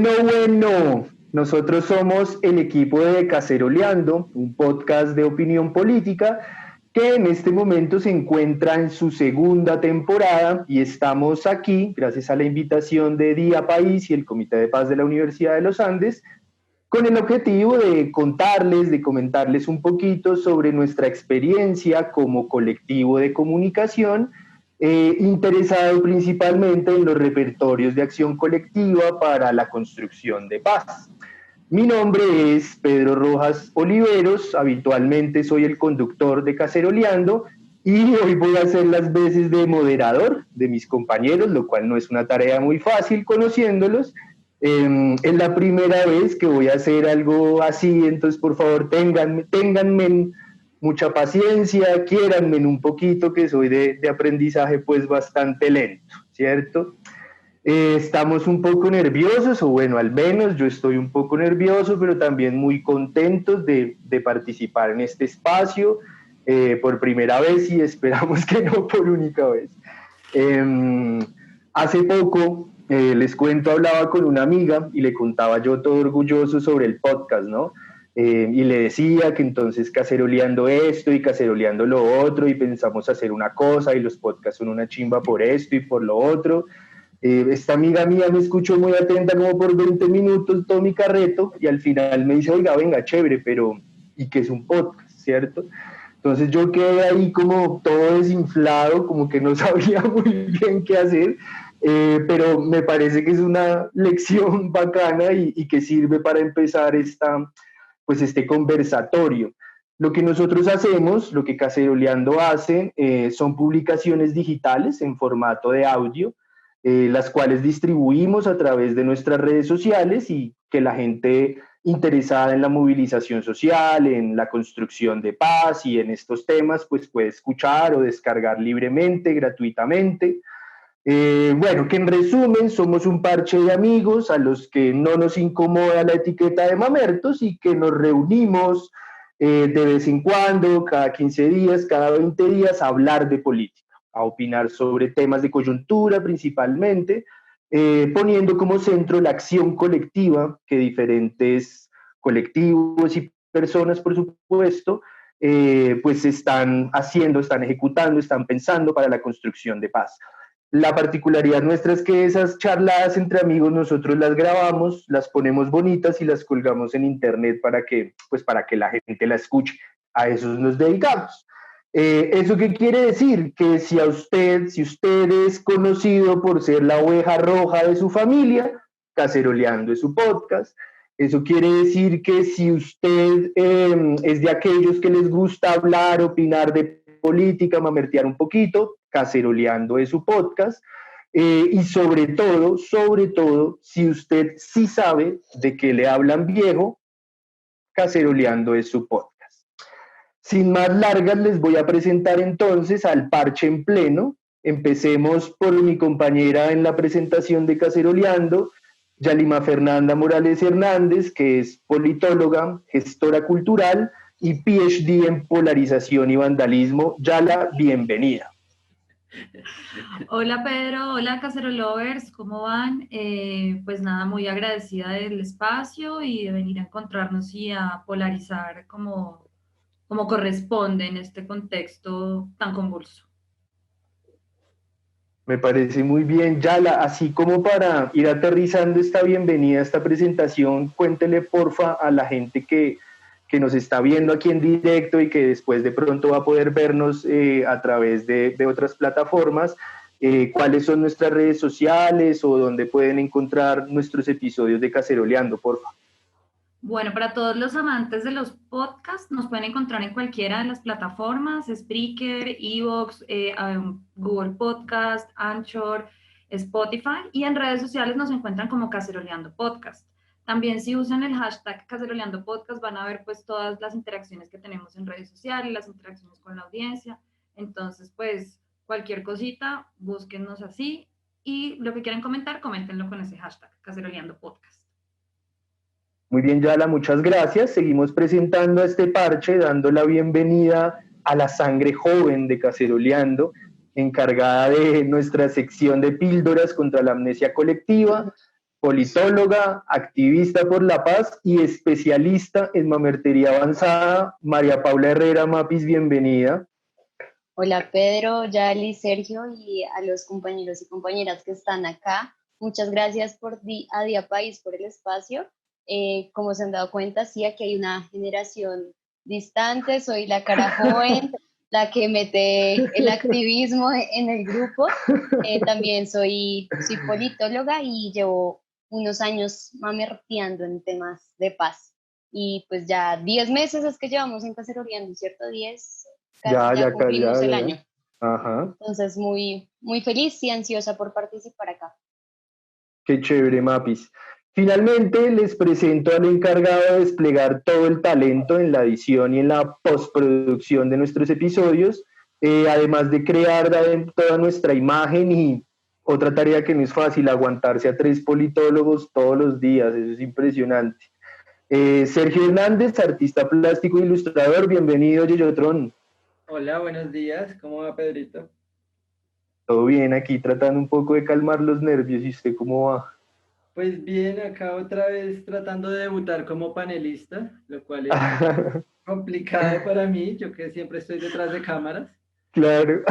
Bueno, nosotros somos el equipo de Caceroleando, un podcast de opinión política que en este momento se encuentra en su segunda temporada y estamos aquí, gracias a la invitación de Día País y el Comité de Paz de la Universidad de los Andes, con el objetivo de contarles, de comentarles un poquito sobre nuestra experiencia como colectivo de comunicación, interesado principalmente en los repertorios de acción colectiva para la construcción de paz. Mi nombre es Pedro Rojas Oliveros, habitualmente soy el conductor de Caceroleando y hoy voy a hacer las veces de moderador de mis compañeros, lo cual no es una tarea muy fácil conociéndolos. Es la primera vez que voy a hacer algo así, entonces por favor ténganme mucha paciencia, quiéranme un poquito, que soy de aprendizaje pues bastante lento, ¿cierto? Estamos un poco nerviosos, o bueno, al menos yo estoy un poco nervioso, pero también muy contentos de participar en este espacio por primera vez y esperamos que no por única vez. Hace poco, les cuento, hablaba con una amiga y le contaba yo todo orgulloso sobre el podcast, ¿no? Y le decía que entonces caceroleando esto y caceroleando lo otro y pensamos hacer una cosa y los podcasts son una chimba por esto y por lo otro. Esta amiga mía me escuchó muy atenta como por 20 minutos todo mi carreto y al final me dice, oiga, venga, chévere, pero ¿y qué es un podcast, cierto? Entonces yo quedé ahí como todo desinflado, como que no sabía muy bien qué hacer, pero me parece que es una lección bacana y que sirve para empezar este conversatorio. Lo que nosotros hacemos, lo que Caceroleando hace, son publicaciones digitales en formato de audio, las cuales distribuimos a través de nuestras redes sociales y que la gente interesada en la movilización social, en la construcción de paz y en estos temas, pues puede escuchar o descargar libremente, gratuitamente. Bueno, que en resumen somos un parche de amigos a los que no nos incomoda la etiqueta de mamertos y que nos reunimos de vez en cuando, cada 15 días, cada 20 días, a hablar de política, a opinar sobre temas de coyuntura principalmente, poniendo como centro la acción colectiva que diferentes colectivos y personas, por supuesto, pues están haciendo, están ejecutando, están pensando para la construcción de paz. La particularidad nuestra es que esas charlas entre amigos nosotros las grabamos, las ponemos bonitas y las colgamos en internet para que la gente la escuche. A eso nos dedicamos. ¿Eso qué quiere decir? Que si usted es conocido por ser la oveja roja de su familia, Caceroleando es su podcast. Eso quiere decir que si usted es de aquellos que les gusta hablar, opinar de política, mamertear un poquito, Caceroleando es su podcast. Y sobre todo, si usted sí sabe de que le hablan viejo, Caceroleando es su podcast. Sin más largas, les voy a presentar entonces al parche en pleno. Empecemos por mi compañera en la presentación de Caceroleando, Yalima Fernanda Morales Hernández, que es politóloga, gestora cultural y PhD en polarización y vandalismo. Yala, bienvenida. Hola Pedro, hola Cacerolovers, ¿cómo van? Pues nada, muy agradecida del espacio y de venir a encontrarnos y a polarizar como corresponde en este contexto tan convulso. Me parece muy bien, Yala. Así como para ir aterrizando esta bienvenida, esta presentación, cuéntele porfa a la gente que nos está viendo aquí en directo y que después de pronto va a poder vernos a través de otras plataformas, cuáles son nuestras redes sociales o dónde pueden encontrar nuestros episodios de Caceroleando, porfa. Bueno, para todos los amantes de los podcasts, nos pueden encontrar en cualquiera de las plataformas, Spreaker, Evox, Google Podcast, Anchor, Spotify, y en redes sociales nos encuentran como Caceroleando Podcast. También si usan el hashtag Caceroleando Podcast van a ver pues todas las interacciones que tenemos en redes sociales, las interacciones con la audiencia. Entonces pues cualquier cosita, búsquennos así y lo que quieran comentar, coméntenlo con ese hashtag Caceroleando Podcast. Muy bien, Yala, muchas gracias. Seguimos presentando a este parche, dando la bienvenida a la sangre joven de Caceroleando, encargada de nuestra sección de píldoras contra la amnesia colectiva, politóloga, activista por la paz y especialista en mamertería avanzada. María Paula Herrera Mapis, bienvenida. Hola Pedro, Yali, Sergio y a los compañeros y compañeras que están acá. Muchas gracias a Día País por el espacio. Como se han dado cuenta, sí, aquí hay una generación distante, soy la cara joven, la que mete el activismo en el grupo. También soy politóloga y llevo unos años mamerteando en temas de paz. Y pues ya 10 meses es que llevamos en Caceroleando, ¿cierto? 10, casi ya cumplimos el año. Ajá. Entonces, muy, muy feliz y ansiosa por participar acá. Qué chévere, Mapis. Finalmente, les presento al encargado de desplegar todo el talento en la edición y en la postproducción de nuestros episodios, además de crear toda nuestra imagen y otra tarea que no es fácil, aguantarse a 3 politólogos todos los días, eso es impresionante. Sergio Hernández, artista plástico e ilustrador, bienvenido, Yeyotron. Hola, buenos días, ¿cómo va Pedrito? Todo bien, aquí tratando un poco de calmar los nervios, ¿y usted cómo va? Pues bien, acá otra vez tratando de debutar como panelista, lo cual es complicado para mí, yo que siempre estoy detrás de cámaras. Claro.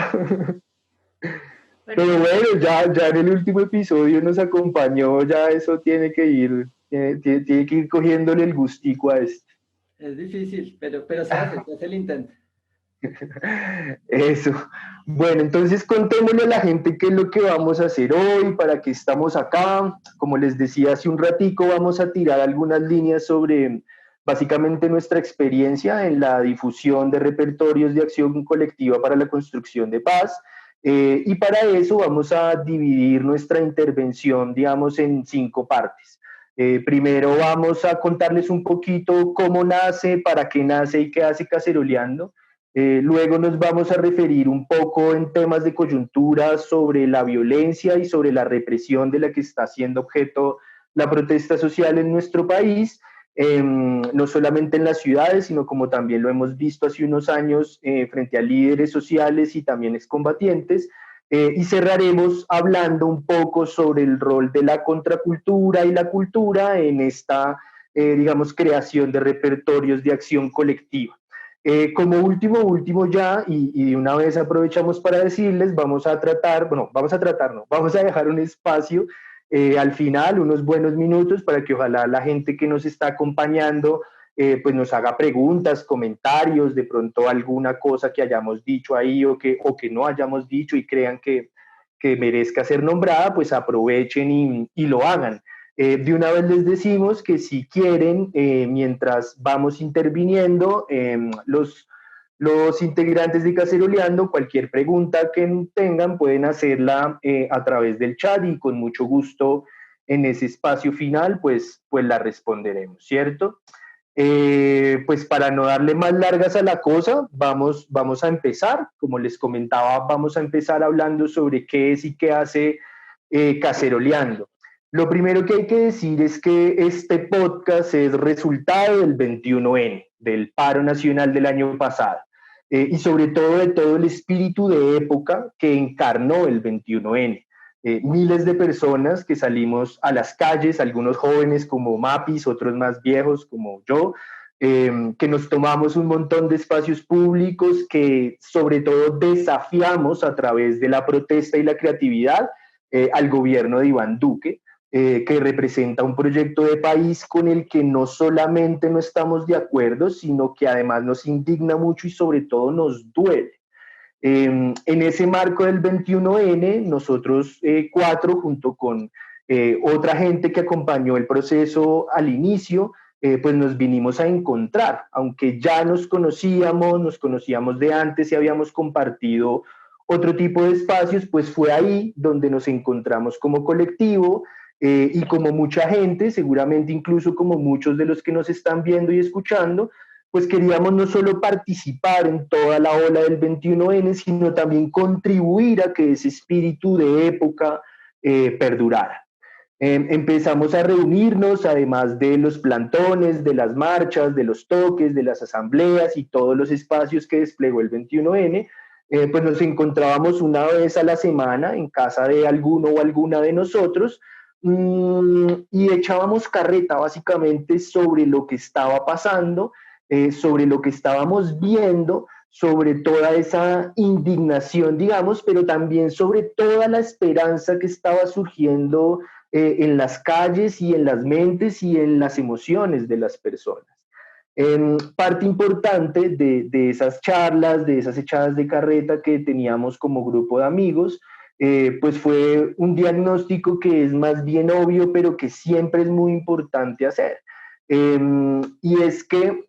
Pero bueno, ya en el último episodio nos acompañó, ya eso tiene que ir cogiéndole el gustico a esto. Es difícil, pero se hace el intento. Eso. Bueno, entonces contémosle a la gente qué es lo que vamos a hacer hoy, para qué estamos acá. Como les decía hace un ratico, vamos a tirar algunas líneas sobre básicamente nuestra experiencia en la difusión de repertorios de acción colectiva para la construcción de paz. Y para eso vamos a dividir nuestra intervención, digamos, en 5 partes. Primero vamos a contarles un poquito cómo nace, para qué nace y qué hace Caceroleando. Luego nos vamos a referir un poco en temas de coyuntura sobre la violencia y sobre la represión de la que está siendo objeto la protesta social en nuestro país, no solamente en las ciudades, sino como también lo hemos visto hace unos años frente a líderes sociales y también excombatientes. Y cerraremos hablando un poco sobre el rol de la contracultura y la cultura en esta, digamos, creación de repertorios de acción colectiva. Como último ya, y de una vez aprovechamos para decirles, vamos a dejar un espacio al final, unos buenos minutos, para que ojalá la gente que nos está acompañando pues nos haga preguntas, comentarios, de pronto alguna cosa que hayamos dicho ahí o que no hayamos dicho y crean que merezca ser nombrada, pues aprovechen y lo hagan. De una vez les decimos que si quieren, mientras vamos interviniendo, los integrantes de Caceroleando, cualquier pregunta que tengan pueden hacerla a través del chat y con mucho gusto en ese espacio final pues la responderemos, ¿cierto? Pues para no darle más largas a la cosa, vamos a empezar. Como les comentaba, vamos a empezar hablando sobre qué es y qué hace Caceroleando. Lo primero que hay que decir es que este podcast es resultado del 21N, del paro nacional del año pasado, y sobre todo de todo el espíritu de época que encarnó el 21N. Miles de personas que salimos a las calles, algunos jóvenes como Mapis, otros más viejos como yo, que nos tomamos un montón de espacios públicos, que sobre todo desafiamos a través de la protesta y la creatividad al gobierno de Iván Duque, que representa un proyecto de país con el que no solamente no estamos de acuerdo, sino que además nos indigna mucho y sobre todo nos duele. En ese marco del 21N, nosotros 4, junto con otra gente que acompañó el proceso al inicio, pues nos vinimos a encontrar, aunque ya nos conocíamos de antes y habíamos compartido otro tipo de espacios, pues fue ahí donde nos encontramos como colectivo y como mucha gente, seguramente incluso como muchos de los que nos están viendo y escuchando, pues queríamos no solo participar en toda la ola del 21N, sino también contribuir a que ese espíritu de época perdurara. Empezamos a reunirnos, además de los plantones, de las marchas, de los toques, de las asambleas y todos los espacios que desplegó el 21N, pues nos encontrábamos una vez a la semana en casa de alguno o alguna de nosotros, y echábamos carreta básicamente sobre lo que estaba pasando, sobre lo que estábamos viendo, sobre toda esa indignación, digamos, pero también sobre toda la esperanza que estaba surgiendo en las calles y en las mentes y en las emociones de las personas. Parte importante de esas charlas, de esas echadas de carreta que teníamos como grupo de amigos, pues fue un diagnóstico que es más bien obvio, pero que siempre es muy importante hacer. Y es que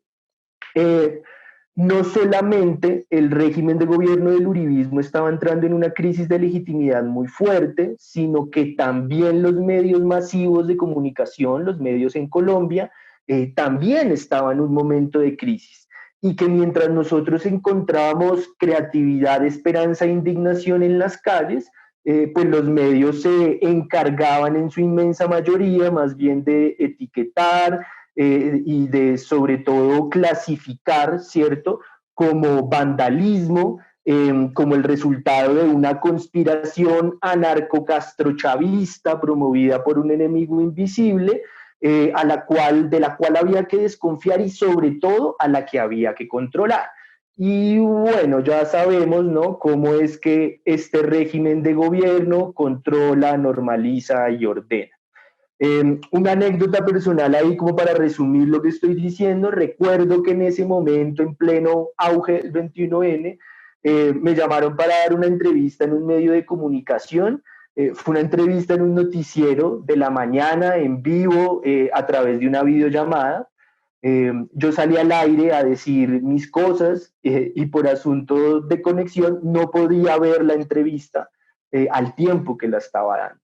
no solamente el régimen de gobierno del uribismo estaba entrando en una crisis de legitimidad muy fuerte, sino que también los medios masivos de comunicación, los medios en Colombia, también estaban en un momento de crisis. Y que mientras nosotros encontrábamos creatividad, esperanza e indignación en las calles, pues los medios se encargaban en su inmensa mayoría más bien de etiquetar, y de sobre todo clasificar, ¿cierto?, como vandalismo, como el resultado de una conspiración anarco-castrochavista promovida por un enemigo invisible, de la cual había que desconfiar y sobre todo a la que había que controlar. Y bueno, ya sabemos, ¿no?, cómo es que este régimen de gobierno controla, normaliza y ordena. Una anécdota personal ahí como para resumir lo que estoy diciendo. Recuerdo que en ese momento, en pleno auge del 21N, me llamaron para dar una entrevista en un medio de comunicación. Fue una entrevista en un noticiero de la mañana en vivo, a través de una videollamada. Yo salí al aire a decir mis cosas, y por asuntos de conexión no podía ver la entrevista al tiempo que la estaba dando.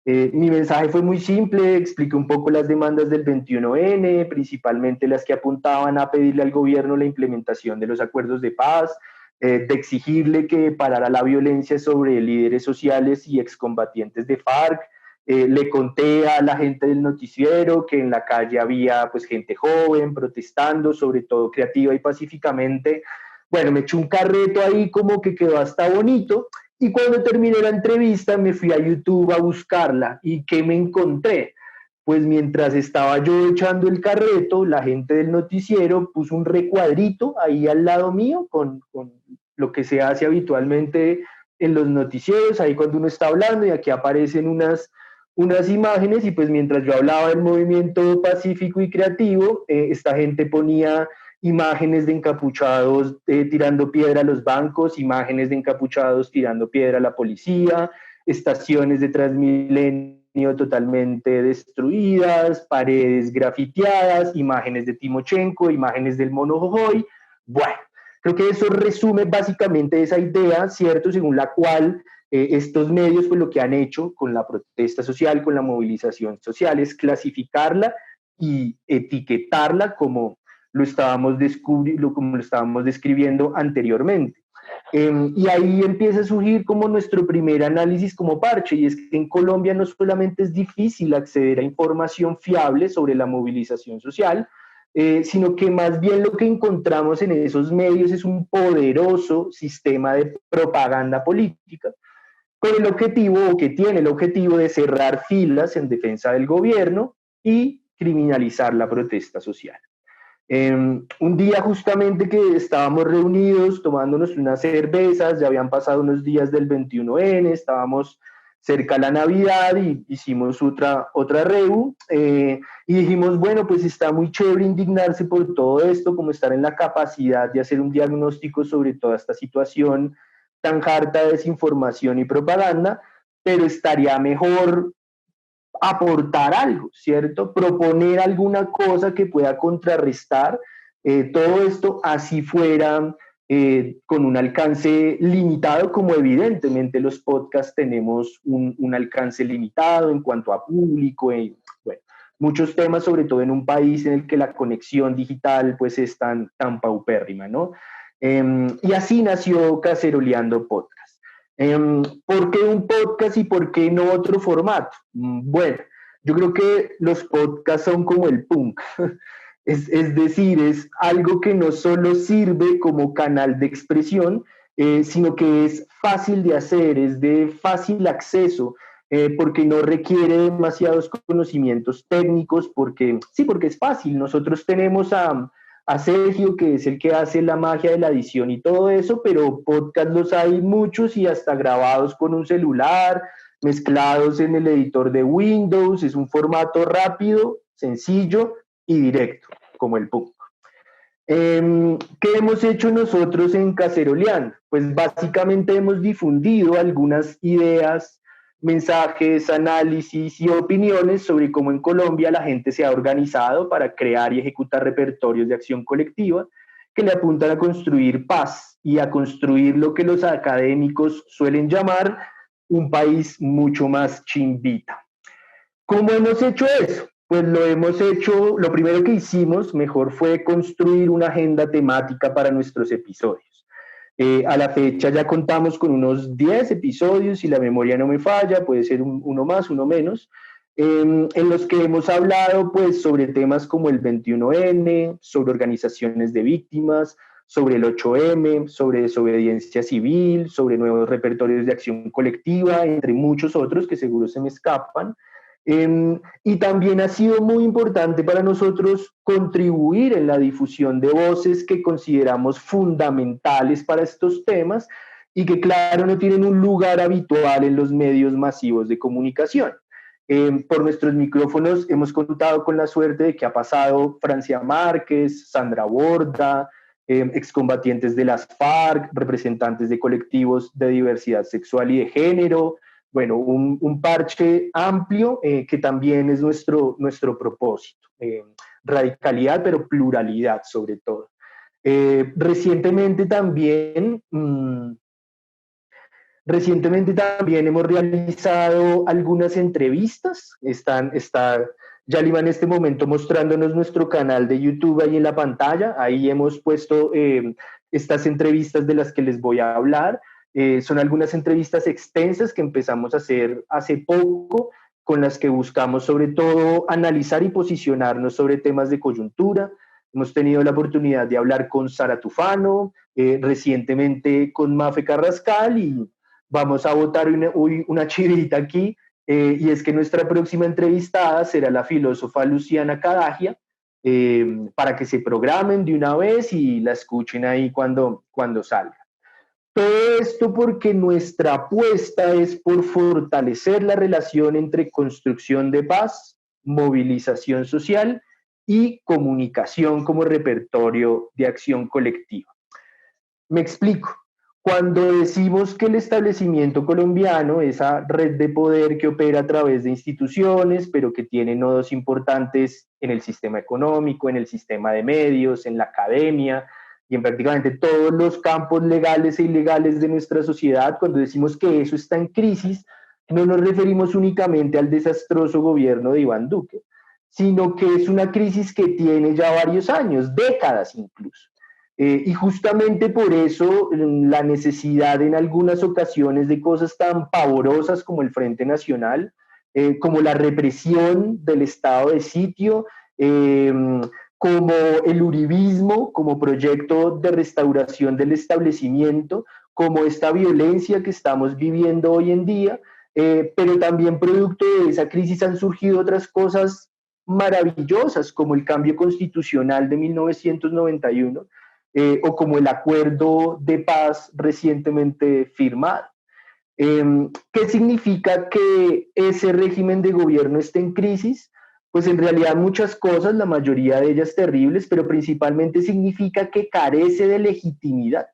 Mi mensaje fue muy simple, expliqué un poco las demandas del 21N, principalmente las que apuntaban a pedirle al gobierno la implementación de los acuerdos de paz, de exigirle que parara la violencia sobre líderes sociales y excombatientes de FARC. Le conté a la gente del noticiero que en la calle había pues gente joven protestando, sobre todo creativa y pacíficamente. Bueno, me eché un carreto ahí como que quedó hasta bonito. Y cuando terminé la entrevista me fui a YouTube a buscarla. ¿Y qué me encontré? Pues mientras estaba yo echando el carreto, la gente del noticiero puso un recuadrito ahí al lado mío con lo que se hace habitualmente en los noticieros, ahí cuando uno está hablando, y aquí aparecen unas imágenes, y pues mientras yo hablaba del movimiento pacífico y creativo, esta gente ponía imágenes de encapuchados tirando piedra a los bancos, imágenes de encapuchados tirando piedra a la policía, estaciones de Transmilenio totalmente destruidas, paredes grafiteadas, imágenes de Timochenko, imágenes del Mono Jojoy. Bueno, creo que eso resume básicamente esa idea, ¿cierto?, según la cual estos medios, pues lo que han hecho con la protesta social, con la movilización social, es clasificarla y etiquetarla como lo estábamos describiendo anteriormente. Y ahí empieza a surgir como nuestro primer análisis como parche, y es que en Colombia no solamente es difícil acceder a información fiable sobre la movilización social, sino que más bien lo que encontramos en esos medios es un poderoso sistema de propaganda política, con el objetivo, o que tiene el objetivo, de cerrar filas en defensa del gobierno y criminalizar la protesta social. Un día justamente que estábamos reunidos tomándonos unas cervezas, ya habían pasado unos días del 21N, estábamos cerca a la Navidad y hicimos otra reu, y dijimos, bueno, pues está muy chévere indignarse por todo esto, como estar en la capacidad de hacer un diagnóstico sobre toda esta situación tan harta de desinformación y propaganda, pero estaría mejor aportar algo, ¿cierto? Proponer alguna cosa que pueda contrarrestar todo esto, así fuera con un alcance limitado, como evidentemente los podcasts tenemos un alcance limitado en cuanto a público, bueno, muchos temas, sobre todo en un país en el que la conexión digital pues es tan paupérrima, ¿no? Y así nació Caceroleando Podcast. ¿Por qué un podcast y por qué no otro formato? Bueno, yo creo que los podcasts son como el punk. Es decir, es algo que no solo sirve como canal de expresión, sino que es fácil de hacer, es de fácil acceso, porque no requiere demasiados conocimientos técnicos, porque es fácil. Nosotros tenemos a Sergio, que es el que hace la magia de la edición y todo eso, pero podcast los hay muchos y hasta grabados con un celular, mezclados en el editor de Windows. Es un formato rápido, sencillo y directo, como el punto. ¿Qué hemos hecho nosotros en Caceroleando? Pues básicamente hemos difundido algunas ideas, mensajes, análisis y opiniones sobre cómo en Colombia la gente se ha organizado para crear y ejecutar repertorios de acción colectiva que le apuntan a construir paz y a construir lo que los académicos suelen llamar un país mucho más chimbita. ¿Cómo hemos hecho eso? Pues lo primero que hicimos mejor fue construir una agenda temática para nuestros episodios. A la fecha ya contamos con unos 10 episodios, si la memoria no me falla, puede ser uno más, uno menos, en los que hemos hablado pues sobre temas como el 21N, sobre organizaciones de víctimas, sobre el 8M, sobre desobediencia civil, sobre nuevos repertorios de acción colectiva, entre muchos otros que seguro se me escapan. Y también ha sido muy importante para nosotros contribuir en la difusión de voces que consideramos fundamentales para estos temas y que, claro, no tienen un lugar habitual en los medios masivos de comunicación. Por nuestros micrófonos hemos contado con la suerte de que ha pasado Francia Márquez, Sandra Borda, excombatientes de las FARC, representantes de colectivos de diversidad sexual y de género. Bueno, un parche amplio que también es nuestro propósito. Radicalidad, pero pluralidad sobre todo. Recientemente también hemos realizado algunas entrevistas. Está Yalima en este momento mostrándonos nuestro canal de YouTube ahí en la pantalla. Ahí hemos puesto estas entrevistas de las que les voy a hablar. Son algunas entrevistas extensas que empezamos a hacer hace poco, con las que buscamos sobre todo analizar y posicionarnos sobre temas de coyuntura. Hemos tenido la oportunidad de hablar con Sara Tufano, recientemente con Mafe Carrascal, y vamos a botar una chivita aquí, y es que nuestra próxima entrevistada será la filósofa Luciana Cadagia, para que se programen de una vez y la escuchen ahí cuando salga. Todo esto porque nuestra apuesta es por fortalecer la relación entre construcción de paz, movilización social y comunicación como repertorio de acción colectiva. Me explico. Cuando decimos que el establecimiento colombiano, esa red de poder que opera a través de instituciones, pero que tiene nodos importantes en el sistema económico, en el sistema de medios, en la academia, y en prácticamente todos los campos legales e ilegales de nuestra sociedad, cuando decimos que eso está en crisis, no nos referimos únicamente al desastroso gobierno de Iván Duque, sino que es una crisis que tiene ya varios años, décadas incluso. Y justamente por eso la necesidad en algunas ocasiones de cosas tan pavorosas como el Frente Nacional, como la represión del estado de sitio, como el uribismo, como proyecto de restauración del establecimiento, como esta violencia que estamos viviendo hoy en día, pero también producto de esa crisis han surgido otras cosas maravillosas, como el cambio constitucional de 1991, o como el acuerdo de paz recientemente firmado. ¿Qué significa que ese régimen de gobierno esté en crisis? Pues en realidad muchas cosas, la mayoría de ellas terribles, pero principalmente significa que carece de legitimidad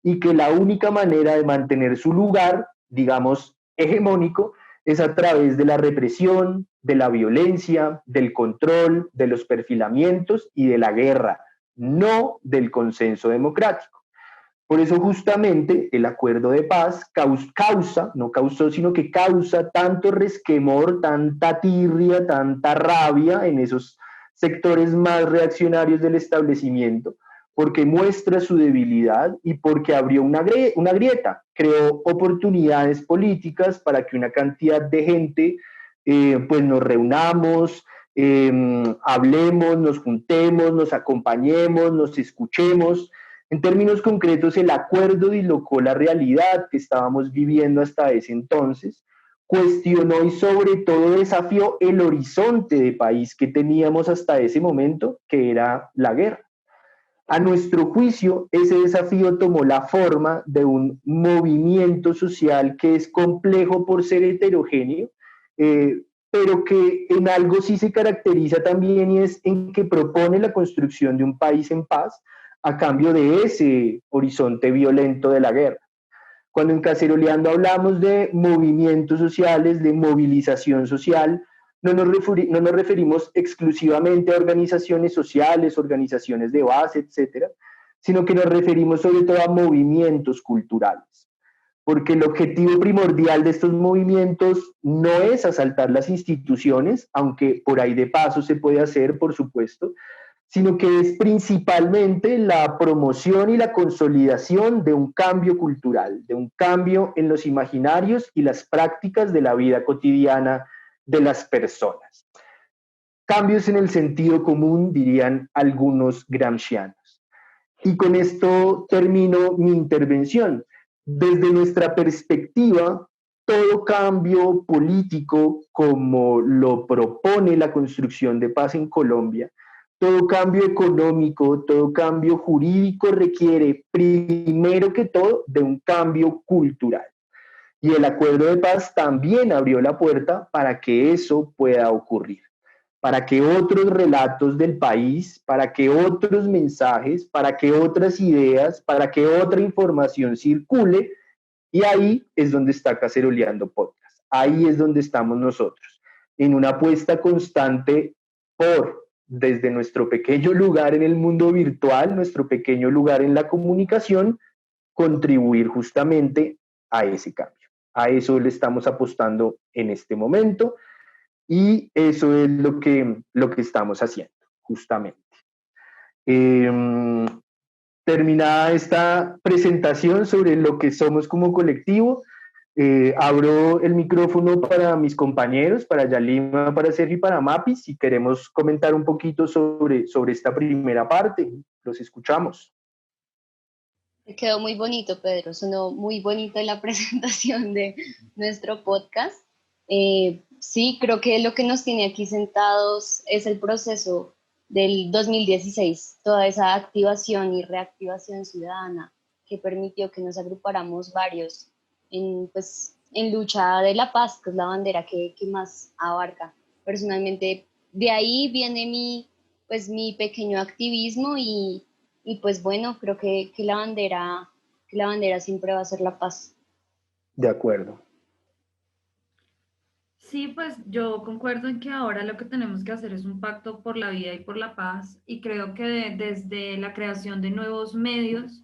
y que la única manera de mantener su lugar, digamos, hegemónico, es a través de la represión, de la violencia, del control, de los perfilamientos y de la guerra, no del consenso democrático. Por eso justamente el acuerdo de paz no causó, sino que causa tanto resquemor, tanta tirria, tanta rabia en esos sectores más reaccionarios del establecimiento, porque muestra su debilidad y porque abrió una grieta, creó oportunidades políticas para que una cantidad de gente pues nos reunamos, hablemos, nos juntemos, nos acompañemos, nos escuchemos. En términos concretos, el acuerdo dislocó la realidad que estábamos viviendo hasta ese entonces, cuestionó y sobre todo desafió el horizonte de país que teníamos hasta ese momento, que era la guerra. A nuestro juicio, ese desafío tomó la forma de un movimiento social que es complejo por ser heterogéneo, pero que en algo sí se caracteriza también, y es en que propone la construcción de un país en paz a cambio de ese horizonte violento de la guerra. Cuando en Caceroleando hablamos de movimientos sociales, de movilización social, no nos referimos exclusivamente a organizaciones sociales, organizaciones de base, etcétera, sino que nos referimos sobre todo a movimientos culturales. Porque el objetivo primordial de estos movimientos no es asaltar las instituciones, aunque por ahí de paso se puede hacer, por supuesto, sino que es principalmente la promoción y la consolidación de un cambio cultural, de un cambio en los imaginarios y las prácticas de la vida cotidiana de las personas. Cambios en el sentido común, dirían algunos gramscianos. Y con esto termino mi intervención. Desde nuestra perspectiva, todo cambio político, como lo propone la construcción de paz en Colombia, todo cambio económico, todo cambio jurídico requiere, primero que todo, de un cambio cultural. Y el acuerdo de paz también abrió la puerta para que eso pueda ocurrir, para que otros relatos del país, para que otros mensajes, para que otras ideas, para que otra información circule. Y ahí es donde está Caceroleando Podcast. Ahí es donde estamos nosotros, en una apuesta constante por, desde nuestro pequeño lugar en el mundo virtual, nuestro pequeño lugar en la comunicación, contribuir justamente a ese cambio. A eso le estamos apostando en este momento y eso es lo que estamos haciendo, justamente. Terminada esta presentación sobre lo que somos como colectivo, abro el micrófono para mis compañeros, para Yalima, para Sergio y para Mapi, si queremos comentar un poquito sobre esta primera parte. Los escuchamos. Quedó muy bonito, Pedro. Sonó muy bonito la presentación de nuestro podcast. Sí, creo que lo que nos tiene aquí sentados es el proceso del 2016, toda esa activación y reactivación ciudadana que permitió que nos agrupáramos varios en lucha de la paz, que es la bandera que más abarca. Personalmente, de ahí viene mi pequeño activismo y pues bueno, creo que la bandera siempre va a ser la paz. De acuerdo. Sí, pues yo concuerdo en que ahora lo que tenemos que hacer es un pacto por la vida y por la paz, y creo que desde la creación de nuevos medios,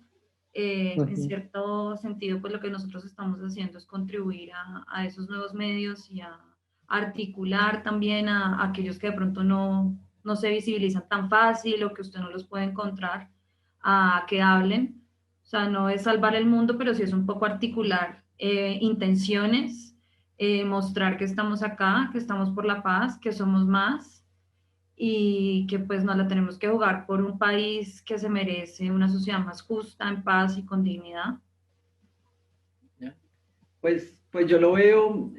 en cierto sentido, pues lo que nosotros estamos haciendo es contribuir a esos nuevos medios y a articular también a aquellos que de pronto no se visibilizan tan fácil o que usted no los puede encontrar, a que hablen. O sea, no es salvar el mundo, pero sí es un poco articular intenciones, mostrar que estamos acá, que estamos por la paz, que somos más y que pues no la tenemos que jugar por un país que se merece una sociedad más justa, en paz y con dignidad. Pues yo lo veo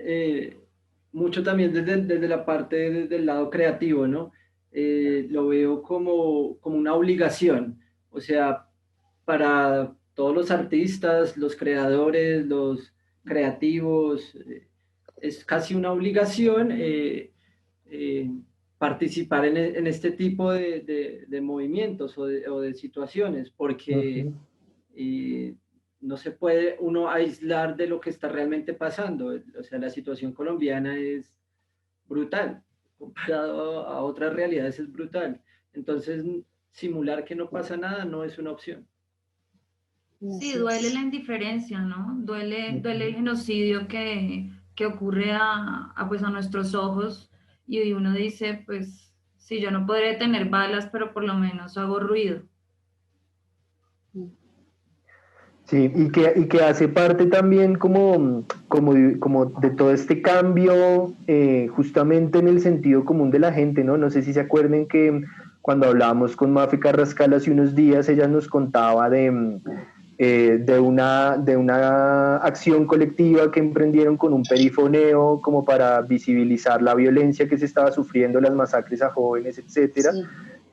mucho también desde la parte del lado creativo, ¿no? Lo veo como una obligación, o sea, para todos los artistas, los creadores, los creativos, es casi una obligación participar en este tipo de movimientos o de situaciones, porque no se puede uno aislar de lo que está realmente pasando. O sea, la situación colombiana es brutal, comparado a otras realidades es brutal. Entonces, simular que no pasa nada no es una opción. Sí, duele la indiferencia, ¿no? Duele el genocidio que ocurre pues a nuestros ojos, y uno dice, pues, sí, yo no podré tener balas, pero por lo menos hago ruido. Sí, y que hace parte también como de todo este cambio, justamente en el sentido común de la gente, ¿no? No sé si se acuerden que cuando hablábamos con Mafe Carrascal hace unos días, ella nos contaba de de una acción colectiva que emprendieron con un perifoneo como para visibilizar la violencia que se estaba sufriendo, las masacres a jóvenes, etcétera. Sí.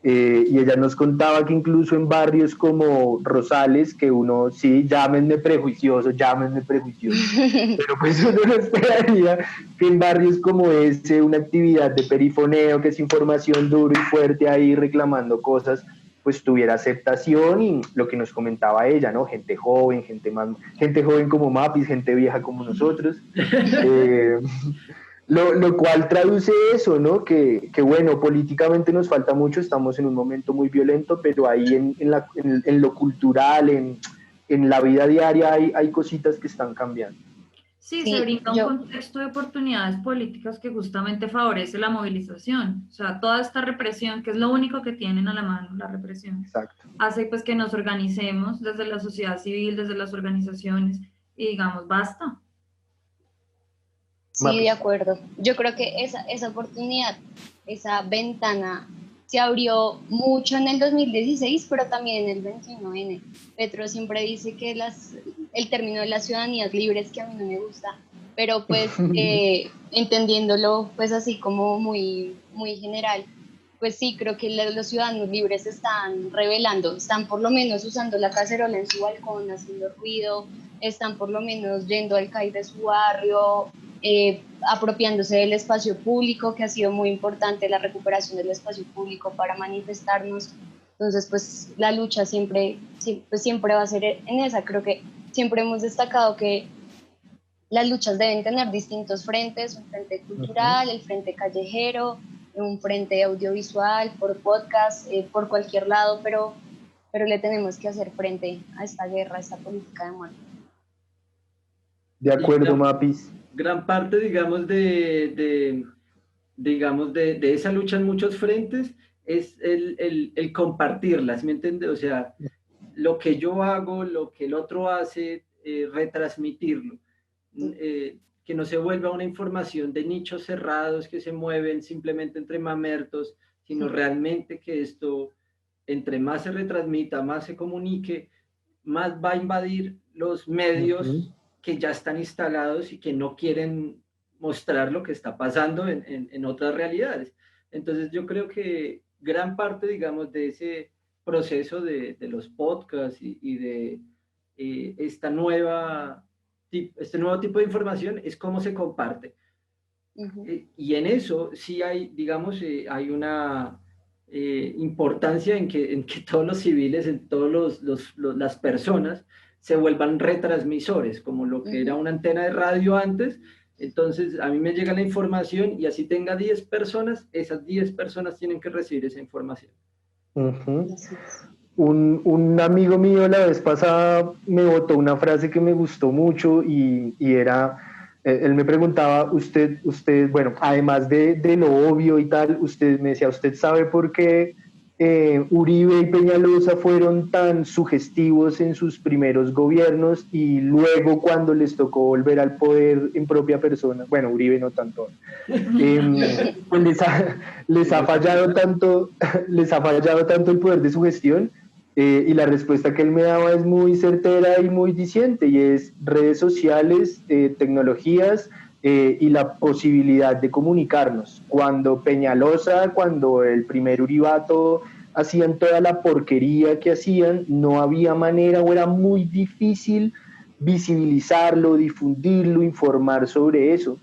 Y ella nos contaba que incluso en barrios como Rosales, que uno, sí, llámenme prejuicioso, pero pues uno no esperaría que en barrios como ese una actividad de perifoneo, que es información duro y fuerte ahí reclamando cosas, pues tuviera aceptación. Y lo que nos comentaba ella, ¿no? Gente joven como Mapis, gente vieja como nosotros. Lo cual traduce eso, ¿no? Que bueno, políticamente nos falta mucho, estamos en un momento muy violento, pero ahí en lo cultural, en la vida diaria hay cositas que están cambiando. Sí, se brinda un contexto de oportunidades políticas que justamente favorece la movilización. O sea, toda esta represión, que es lo único que tienen a la mano, la represión, exacto, hace pues que nos organicemos desde la sociedad civil, desde las organizaciones, y digamos, basta. Sí, de acuerdo. Yo creo que esa oportunidad, esa ventana se abrió mucho en el 2016, pero también en el 21N. Petro siempre dice que el término de las ciudadanías libres, que a mí no me gusta, pero pues entendiéndolo pues así como muy, muy general, pues sí, creo que los ciudadanos libres se están rebelando, están por lo menos usando la cacerola en su balcón, haciendo ruido, están por lo menos yendo al CAI de su barrio, apropiándose del espacio público, que ha sido muy importante la recuperación del espacio público para manifestarnos. Entonces, pues la lucha siempre va a ser en esa. Creo que siempre hemos destacado que las luchas deben tener distintos frentes, un frente cultural, el frente callejero, un frente audiovisual, por podcast, por cualquier lado, pero le tenemos que hacer frente a esta guerra, a esta política de muerte. De acuerdo, Mapis. Gran parte, digamos, de esa lucha en muchos frentes es el compartirlas, ¿me entiendes? O sea, lo que yo hago, lo que el otro hace, retransmitirlo. Que no se vuelva una información de nichos cerrados que se mueven simplemente entre mamertos, sino realmente que esto, entre más se retransmita, más se comunique, más va a invadir los medios que ya están instalados y que no quieren mostrar lo que está pasando en otras realidades. Entonces yo creo que gran parte, digamos, de ese proceso de los podcasts y de este nuevo tipo de información es cómo se comparte. Y en eso sí hay, digamos, hay una importancia en que todos los civiles, en todas las personas se vuelvan retransmisores, como lo que era una antena de radio antes. Entonces a mí me llega la información y así tenga 10 personas, esas 10 personas tienen que recibir esa información. Un amigo mío la vez pasada me botó una frase que me gustó mucho y era, él me preguntaba, usted, bueno, además de lo obvio y tal, me decía, ¿usted sabe por qué Uribe y Peñalosa fueron tan sugestivos en sus primeros gobiernos y luego cuando les tocó volver al poder en propia persona? Bueno, Uribe no tanto. Pues les ha fallado tanto el poder de su gestión. Y la respuesta que él me daba es muy certera y muy diciente, y es redes sociales, tecnologías y la posibilidad de comunicarnos. Cuando Peñalosa, cuando el primer Uribato hacían toda la porquería que hacían, no había manera o era muy difícil visibilizarlo, difundirlo, informar sobre eso.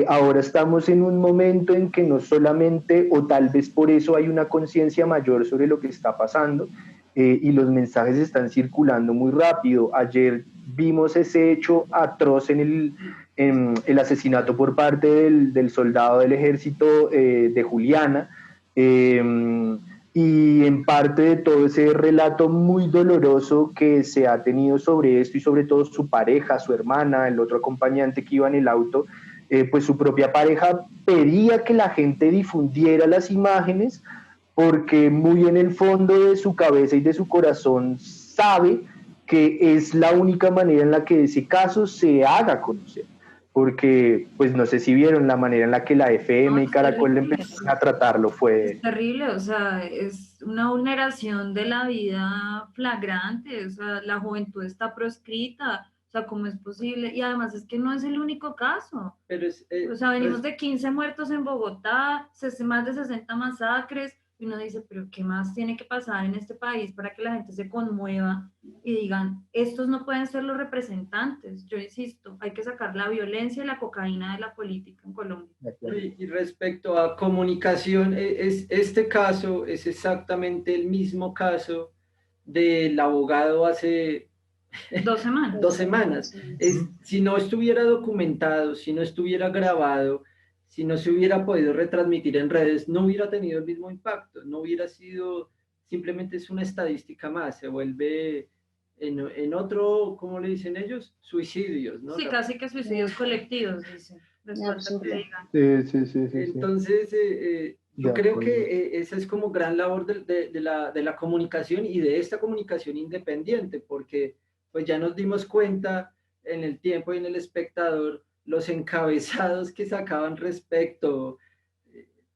Ahora estamos en un momento en que no solamente, o tal vez por eso hay una conciencia mayor sobre lo que está pasando, y los mensajes están circulando muy rápido. Ayer vimos ese hecho atroz en el asesinato por parte del soldado del ejército de Juliana, y en parte de todo ese relato muy doloroso que se ha tenido sobre esto, y sobre todo su pareja, su hermana, el otro acompañante que iba en el auto, pues su propia pareja pedía que la gente difundiera las imágenes, porque muy en el fondo de su cabeza y de su corazón sabe que es la única manera en la que ese caso se haga conocer. porque pues no sé si vieron la manera en la que la FM y Es Caracol terrible. empezaron a tratarlo, fue... Es terrible, o sea, es una vulneración de la vida flagrante, o sea, la juventud está proscrita, o sea, ¿cómo es posible? Y además es que no es el único caso. Pero O sea, venimos de 15 muertos en Bogotá, más de 60 masacres, y uno dice, pero ¿qué más tiene que pasar en este país para que la gente se conmueva y digan, estos no pueden ser los representantes? Yo insisto, hay que sacar la violencia y la cocaína de la política en Colombia. Y respecto a comunicación, este caso es exactamente el mismo caso del abogado hace 2 semanas. 2 semanas. Si no estuviera documentado, si no estuviera grabado, si no se hubiera podido retransmitir en redes, no hubiera tenido el mismo impacto, no hubiera sido, simplemente es una estadística más, se vuelve en otro, ¿cómo le dicen ellos? Suicidios, ¿no? Sí, casi que suicidios colectivos, dicen. Sí. Entonces, yo creo que esa es como gran labor de la comunicación y de esta comunicación independiente, porque pues ya nos dimos cuenta en el tiempo y en el espectador los encabezados que sacaban respecto,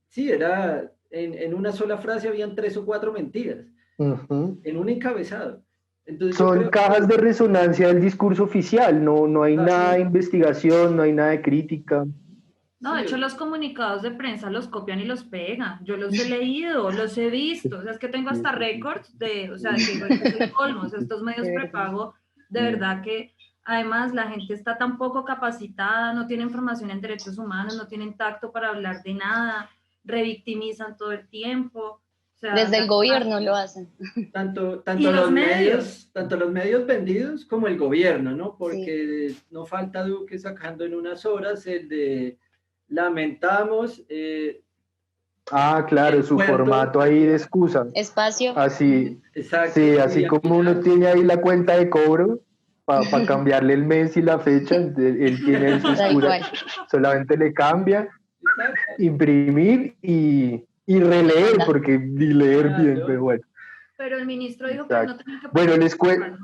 sí, era en una sola frase habían 3 o 4 mentiras, en un encabezado. Entonces, son cajas de resonancia del discurso oficial, no hay nada de investigación, no hay nada de crítica. No, de hecho los comunicados de prensa los copian y los pegan. Yo los he leído, los he visto. O sea, es que tengo hasta récords de, o sea, que digo, este es el colmo. O sea, estos medios prepago, de verdad que además la gente está tan poco capacitada, no tienen formación en derechos humanos, no tienen tacto para hablar de nada, revictimizan todo el tiempo. O sea, desde el gobierno lo hacen. Tanto los medios vendidos como el gobierno, ¿no? Porque no falta Duque sacando en unas horas el de lamentamos. Claro, su formato ahí de excusa. Espacio. Así, exacto, sí, así como uno tiene ahí la cuenta de cobro para cambiarle el mes y la fecha, él tiene su excusa, solamente le cambia, imprimir y releer, porque ni leer bien, pero bueno. Pero el ministro dijo que no tenía que... Bueno, les cuento.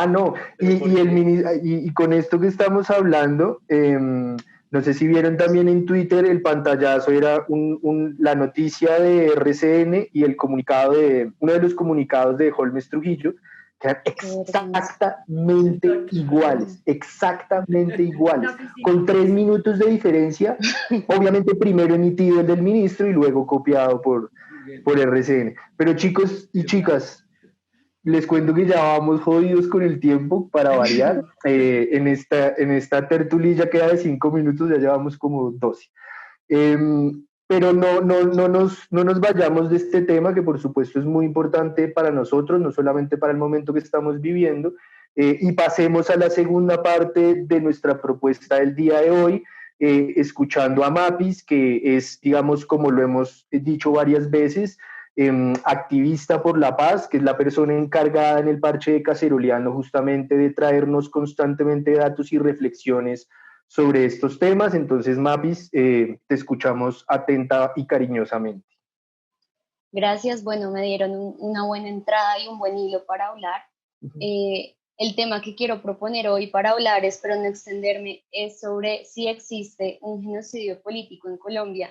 No, y con esto que estamos hablando, no sé si vieron también en Twitter el pantallazo, era la noticia de RCN y el comunicado uno de los comunicados de Holmes Trujillo, que eran exactamente iguales, con 3 minutos de diferencia, obviamente primero emitido el del ministro y luego copiado por RCN. Pero chicos y chicas, les cuento que ya vamos jodidos con el tiempo para variar. En esta tertulia queda de 5 minutos, ya llevamos como 12. Pero no nos vayamos de este tema, que por supuesto es muy importante para nosotros, no solamente para el momento que estamos viviendo, y pasemos a la segunda parte de nuestra propuesta del día de hoy, escuchando a Mapis, que es, digamos, como lo hemos dicho varias veces, activista por la paz, que es la persona encargada en el parche de Caceroleando justamente de traernos constantemente datos y reflexiones sobre estos temas. Entonces, Mapis, te escuchamos atenta y cariñosamente. Gracias, bueno, me dieron una buena entrada y un buen hilo para hablar. El tema que quiero proponer hoy para hablar, espero no extenderme, es sobre si existe un genocidio político en Colombia.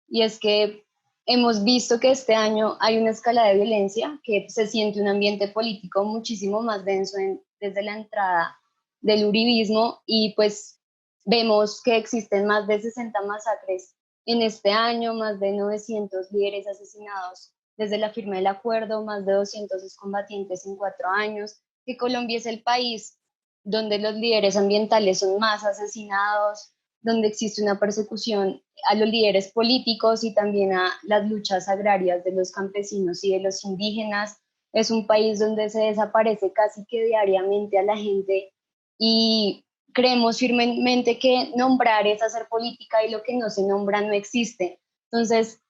Y es que hemos visto que este año hay una escala de violencia, que se siente un ambiente político muchísimo más denso desde la entrada del uribismo, y pues vemos que existen más de 60 masacres en este año, más de 900 líderes asesinados desde la firma del acuerdo, más de 200 excombatientes en 4 años, que Colombia es el país donde los líderes ambientales son más asesinados, donde existe una persecución a los líderes políticos y también a las luchas agrarias de los campesinos y de los indígenas. Es un país donde se desaparece casi que diariamente a la gente, y creemos firmemente que nombrar es hacer política y lo que no se nombra no existe. Entonces,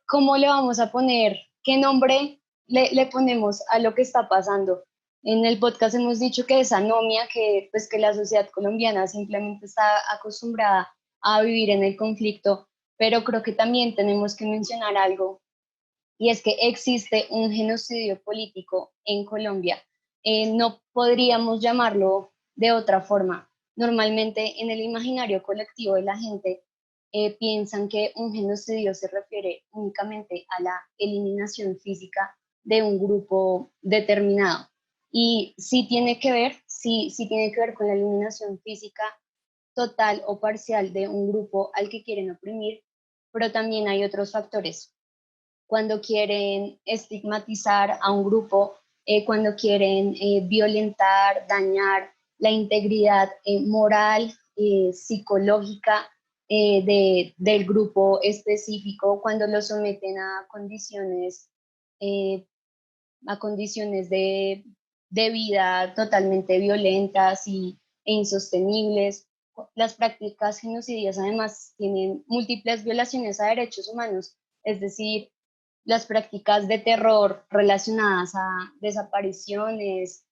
¿cómo le vamos a poner? ¿Qué nombre le ponemos a lo que está pasando? En el podcast hemos dicho que es anomia, que la sociedad colombiana simplemente está acostumbrada a vivir en el conflicto, pero creo que también tenemos que mencionar algo, y es que existe un genocidio político en Colombia. No podríamos llamarlo de otra forma. Normalmente en el imaginario colectivo de la gente piensan que un genocidio se refiere únicamente a la eliminación física de un grupo determinado. Y sí tiene que ver, sí tiene que ver con la eliminación física total o parcial de un grupo al que quieren oprimir, pero también hay otros factores. Cuando quieren estigmatizar a un grupo, cuando quieren violentar, dañar la integridad moral, psicológica del grupo específico, cuando lo someten eh, a condiciones de vida totalmente violentas e insostenibles. Las prácticas genocidias además tienen múltiples violaciones a derechos humanos, es decir, las prácticas de terror relacionadas a desapariciones,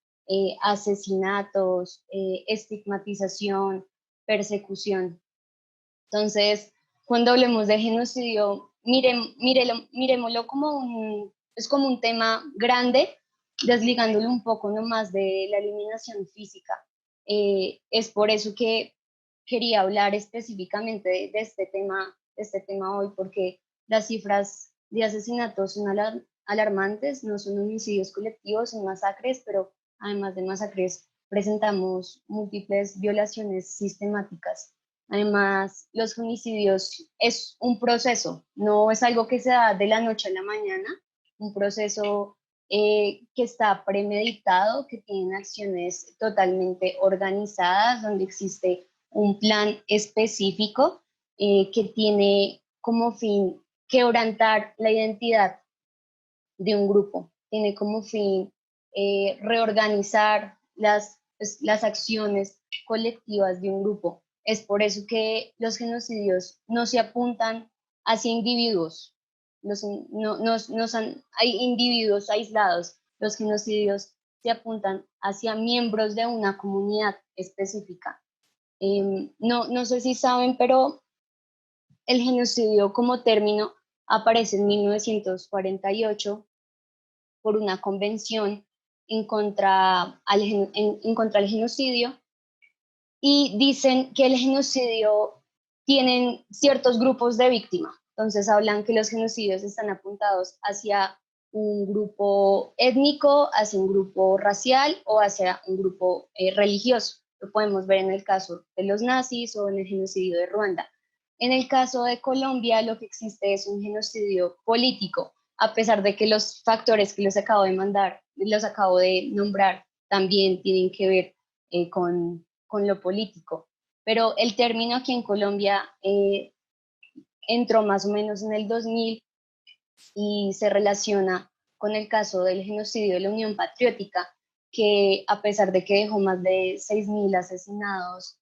asesinatos, estigmatización, persecución. Entonces, cuando hablemos de genocidio, miremoslo es como un tema grande, desligándolo un poco nomás de la eliminación física. Es por eso que quería hablar específicamente de este tema hoy, porque las cifras de asesinatos son alarmantes, no son homicidios colectivos, son masacres, pero además de masacres presentamos múltiples violaciones sistemáticas. Además, los homicidios es un proceso, no es algo que se da de la noche a la mañana, un proceso que está premeditado, que tiene acciones totalmente organizadas, donde existe un plan específico que tiene como fin quebrantar la identidad de un grupo, tiene como fin reorganizar las acciones colectivas de un grupo. Es por eso que los genocidios no se apuntan hacia individuos, hay individuos aislados, los genocidios se apuntan hacia miembros de una comunidad específica. No sé si saben, pero el genocidio como término aparece en 1948 por una convención en contra del genocidio, y dicen que el genocidio tienen ciertos grupos de víctimas. Entonces hablan que los genocidios están apuntados hacia un grupo étnico, hacia un grupo racial o hacia un grupo religioso. Lo podemos ver en el caso de los nazis o en el genocidio de Ruanda. En el caso de Colombia, lo que existe es un genocidio político, a pesar de que los factores que los acabo de nombrar, también tienen que ver con lo político. Pero el término aquí en Colombia entró más o menos en el 2000 y se relaciona con el caso del genocidio de la Unión Patriótica, que a pesar de que dejó más de 6.000 asesinados,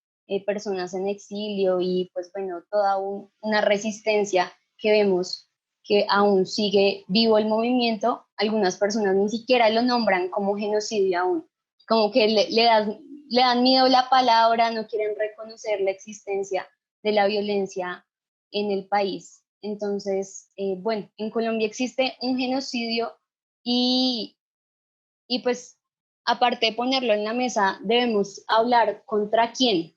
personas en exilio y pues bueno, toda una resistencia que vemos que aún sigue vivo el movimiento, algunas personas ni siquiera lo nombran como genocidio aún, como que le dan miedo la palabra, no quieren reconocer la existencia de la violencia en el país. Entonces, bueno, en Colombia existe un genocidio y pues aparte de ponerlo en la mesa, debemos hablar contra quién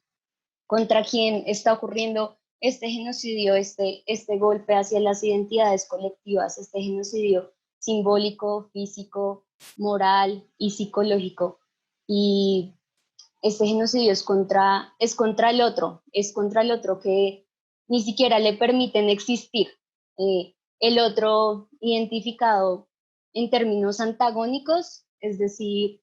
está ocurriendo este genocidio, este golpe hacia las identidades colectivas, este genocidio simbólico, físico, moral y psicológico. Y este genocidio es contra el otro, que ni siquiera le permiten existir. El otro identificado en términos antagónicos, es decir,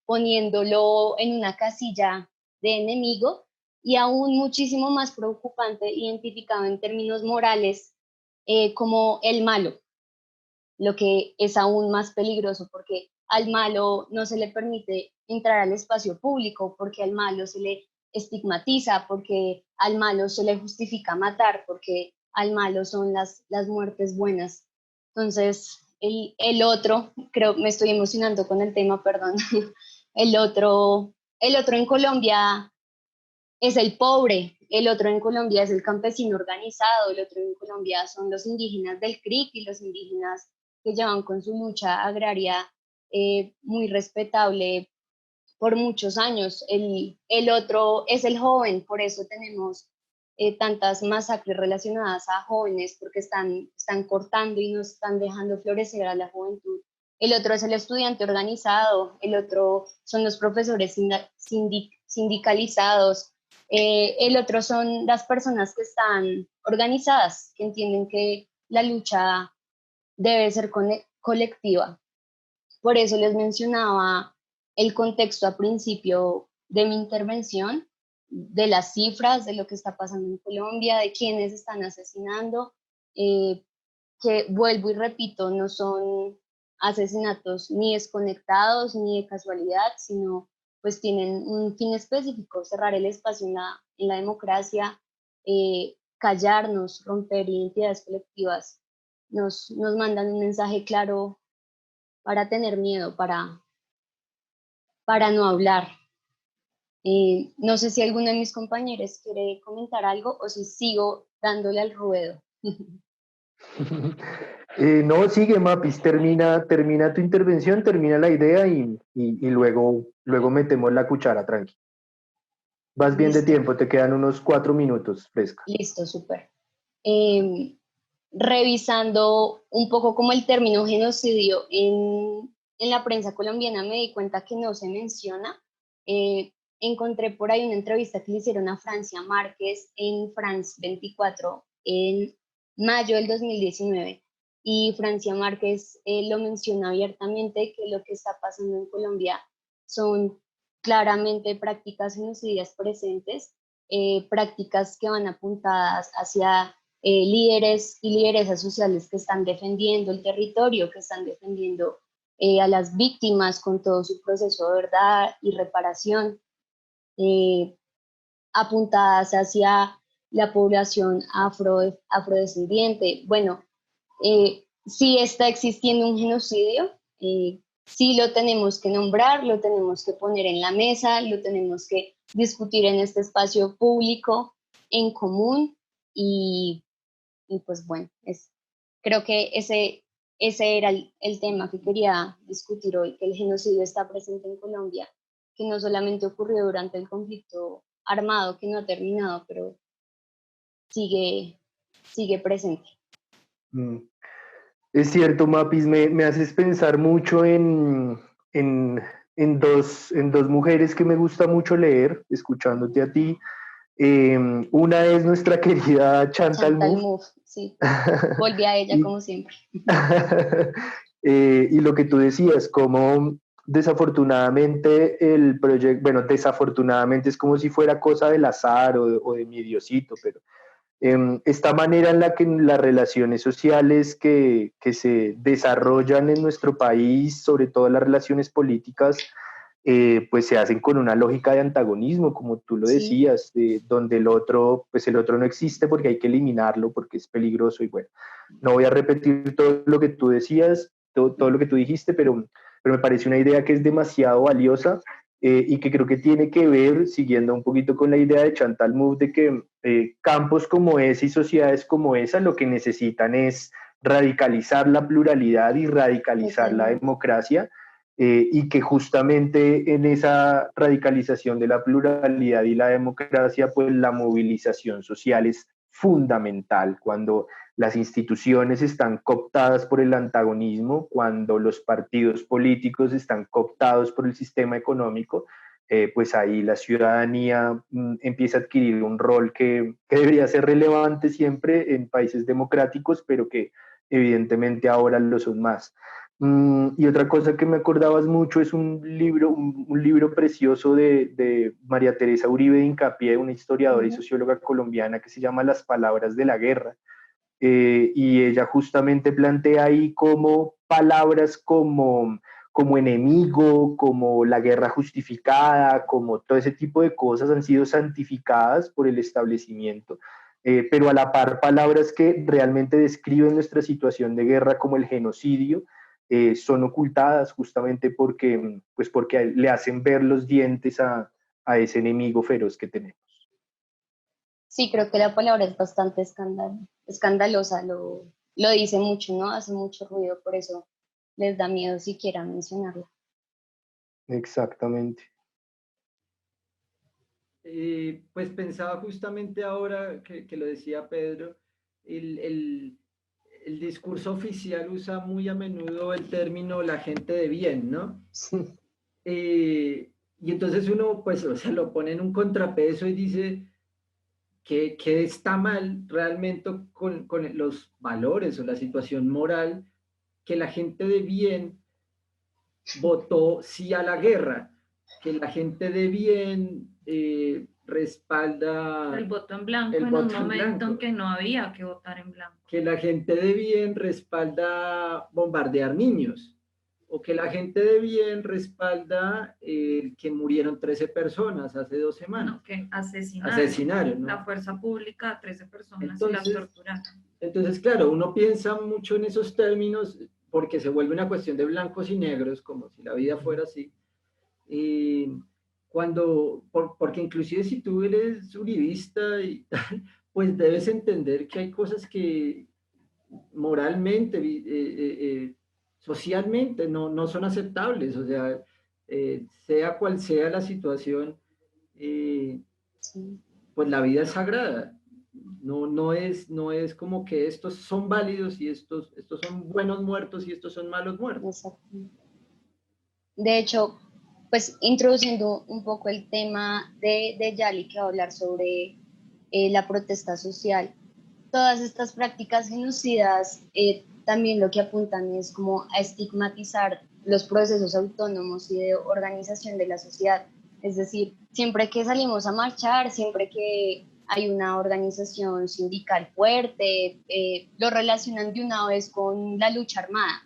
poniéndolo en una casilla de enemigo, y aún muchísimo más preocupante, identificado en términos morales como el malo, lo que es aún más peligroso porque al malo no se le permite entrar al espacio público, porque al malo se le estigmatiza, porque al malo se le justifica matar, porque al malo son las muertes buenas. Entonces, el otro, creo, me estoy emocionando con el tema, perdón, el otro en Colombia es el pobre, el otro en Colombia es el campesino organizado, el otro en Colombia son los indígenas del CRIC y los indígenas que llevan con su lucha agraria muy respetable por muchos años. El otro es el joven, por eso tenemos tantas masacres relacionadas a jóvenes, porque están cortando y no están dejando florecer a la juventud. El otro es el estudiante organizado, el otro son los profesores sindicalizados, el otro son las personas que están organizadas, que entienden que la lucha debe ser colectiva. Por eso les mencionaba el contexto a principio de mi intervención, de las cifras, de lo que está pasando en Colombia, de quienes están asesinando, que vuelvo y repito, no son asesinatos ni desconectados ni de casualidad, sino pues tienen un fin específico: cerrar el espacio en la democracia, callarnos, romper identidades colectivas. Nos mandan un mensaje claro para tener miedo, para no hablar. No sé si alguno de mis compañeros quiere comentar algo o si sigo dándole al ruedo. No, sigue, Mapis, termina tu intervención, termina la idea y luego metemos la cuchara, tranqui. Vas bien de Listo. tiempo, te quedan unos 4 minutos, fresca. Listo, súper. Revisando un poco como el término genocidio en la prensa colombiana, me di cuenta que no se menciona. Encontré por ahí una entrevista que le hicieron a Francia Márquez en France 24 en mayo del 2019, y Francia Márquez lo menciona abiertamente, que lo que está pasando en Colombia son claramente prácticas genocidias presentes, prácticas que van apuntadas hacia líderes y lideresas sociales que están defendiendo el territorio, que están defendiendo a las víctimas con todo su proceso de verdad y reparación, apuntadas hacia la población afrodescendiente. Bueno, sí está existiendo un genocidio, sí lo tenemos que nombrar, lo tenemos que poner en la mesa, lo tenemos que discutir en este espacio público, en común, y pues bueno, creo que ese era el tema que quería discutir hoy, que el genocidio está presente en Colombia, que no solamente ocurrió durante el conflicto armado, que no ha terminado, pero sigue presente. Es cierto, Mapis, me haces pensar mucho en dos mujeres que me gusta mucho leer, escuchándote a ti. Una es nuestra querida Chantal Mouffe. Sí. Volví a ella como siempre. Y lo que tú decías, como desafortunadamente el proyecto, bueno, desafortunadamente es como si fuera cosa del azar o de mi Diosito, pero esta manera en la que las relaciones sociales que se desarrollan en nuestro país, sobre todo las relaciones políticas, pues se hacen con una lógica de antagonismo, como tú lo decías, donde el otro no existe porque hay que eliminarlo, porque es peligroso. Y bueno, no voy a repetir todo lo que tú decías, todo lo que tú dijiste, pero me parece una idea que es demasiado valiosa, y que creo que tiene que ver, siguiendo un poquito con la idea de Chantal Mouffe, de que campos como ese y sociedades como esa lo que necesitan es radicalizar la pluralidad y radicalizar la democracia, y que justamente en esa radicalización de la pluralidad y la democracia, pues la movilización social es fundamental. Cuando las instituciones están cooptadas por el antagonismo, cuando los partidos políticos están cooptados por el sistema económico, pues ahí la ciudadanía empieza a adquirir un rol que debería ser relevante siempre en países democráticos, pero que evidentemente ahora lo son más. Y otra cosa que me acordabas mucho es un libro precioso de María Teresa Uribe de Hincapié, una historiadora y socióloga colombiana, que se llama Las palabras de la guerra. Y ella justamente plantea ahí como palabras como enemigo, como la guerra justificada, como todo ese tipo de cosas han sido santificadas por el establecimiento, pero a la par palabras que realmente describen nuestra situación de guerra, como el genocidio, son ocultadas justamente porque le hacen ver los dientes a ese enemigo feroz que tenemos. Sí, creo que la palabra es bastante escandalosa, lo dice mucho, ¿no? Hace mucho ruido, por eso les da miedo siquiera mencionarla. Exactamente. pues pensaba justamente ahora que lo decía Pedro, el discurso oficial usa muy a menudo el término la gente de bien, ¿no? Y entonces uno, pues, o sea, lo pone en un contrapeso y dice que está mal realmente con los valores o la situación moral, que la gente de bien votó sí a la guerra, que la gente de bien respalda El voto en blanco el en un voto en momento en blanco, que no había que votar en blanco. que la gente de bien respalda bombardear niños, o que la gente de bien respalda que murieron 13 personas hace 2 semanas. No, que Asesinaron, ¿no? la fuerza pública a 13 personas Entonces, y las torturaron. Entonces, claro, uno piensa mucho en esos términos porque se vuelve una cuestión de blancos y negros, como si la vida fuera así. Y porque inclusive si tú eres uribista y tal, pues debes entender que hay cosas que moralmente, socialmente no son aceptables. O sea, sea cual sea la situación, Sí. pues la vida es sagrada. No es como que estos son válidos y estos son buenos muertos y estos son malos muertos. Exacto. De hecho, pues introduciendo un poco el tema de Yali, que va a hablar sobre la protesta social, todas estas prácticas genocidas también lo que apuntan es como a estigmatizar los procesos autónomos y de organización de la sociedad. Es decir, siempre que salimos a marchar, siempre que hay una organización sindical fuerte, lo relacionan de una vez con la lucha armada.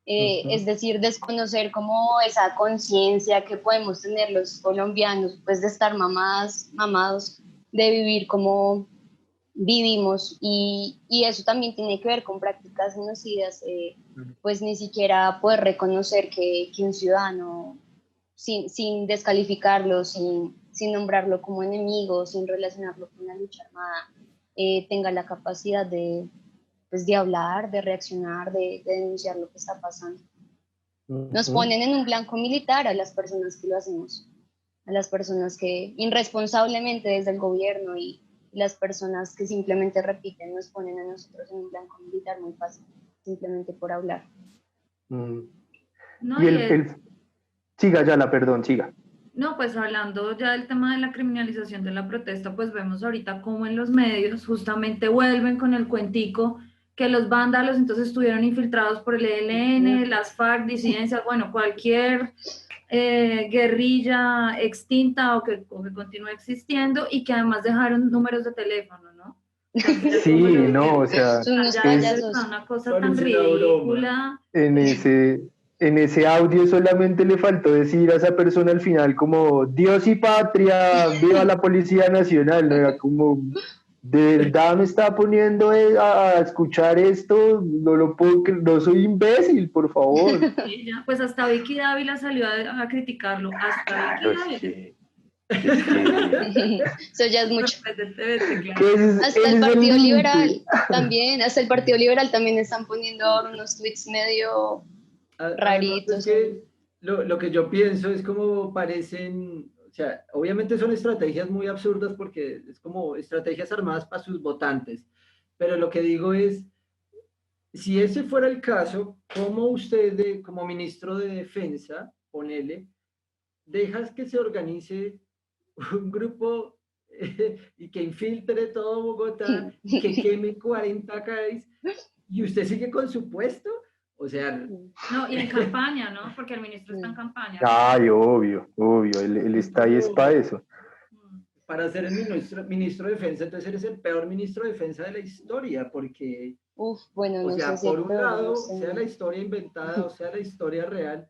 Es decir, desconocer como esa conciencia que podemos tener los colombianos, pues de estar mamados, de vivir como vivimos y eso también tiene que ver con prácticas genocidas, pues ni siquiera poder reconocer que un ciudadano, sin descalificarlo, sin nombrarlo como enemigo, sin relacionarlo con la lucha armada, tenga la capacidad pues, de hablar, de reaccionar, de denunciar lo que está pasando. Nos ponen en un blanco militar a las personas que lo hacemos, a las personas que irresponsablemente desde el gobierno y las personas que simplemente repiten nos ponen a nosotros en un blanco militar muy fácil, simplemente por hablar. No, Y siga, Yala, perdón, siga. No, pues hablando ya del tema de la criminalización de la protesta, pues vemos ahorita cómo en los medios justamente vuelven con el cuentico que los vándalos entonces estuvieron infiltrados por el ELN, las FARC, disidencias, bueno, cualquier guerrilla extinta o que continúe existiendo y que además dejaron números de teléfono, ¿no? Entonces, Sí, no, o sea, Son unos ya payasos. es una cosa tan Parece una broma. ridícula. en ese audio solamente le faltó decir a esa persona al final como Dios y patria, viva la Policía Nacional, ¿no? Era como, de verdad me está poniendo a escuchar esto, no lo puedo, no soy imbécil, por favor. Sí, ya, pues hasta Vicky Dávila salió a criticarlo, hasta Vicky Dávila. Eso ya es mucho. Hasta el Partido Liberal también, hasta el Partido Liberal también están poniendo ahora unos tweets medio raritos. Es que lo que yo pienso es como parecen, o sea, obviamente son estrategias muy absurdas porque es como estrategias armadas para sus votantes, pero lo que digo es, si ese fuera el caso, ¿cómo usted como ministro de Defensa, ponele, dejas que se organice un grupo y que infiltre todo Bogotá y que queme 40 CAIs y usted sigue con su puesto? O sea... No, y en campaña, ¿no? Porque el ministro está en campaña. Ay, obvio, él está ahí es para eso. Para ser el ministro de Defensa, entonces eres el peor ministro de Defensa de la historia, porque, bueno, no o sea, sé si por un peor, lado, no sé. sea la historia inventada o sea la historia real,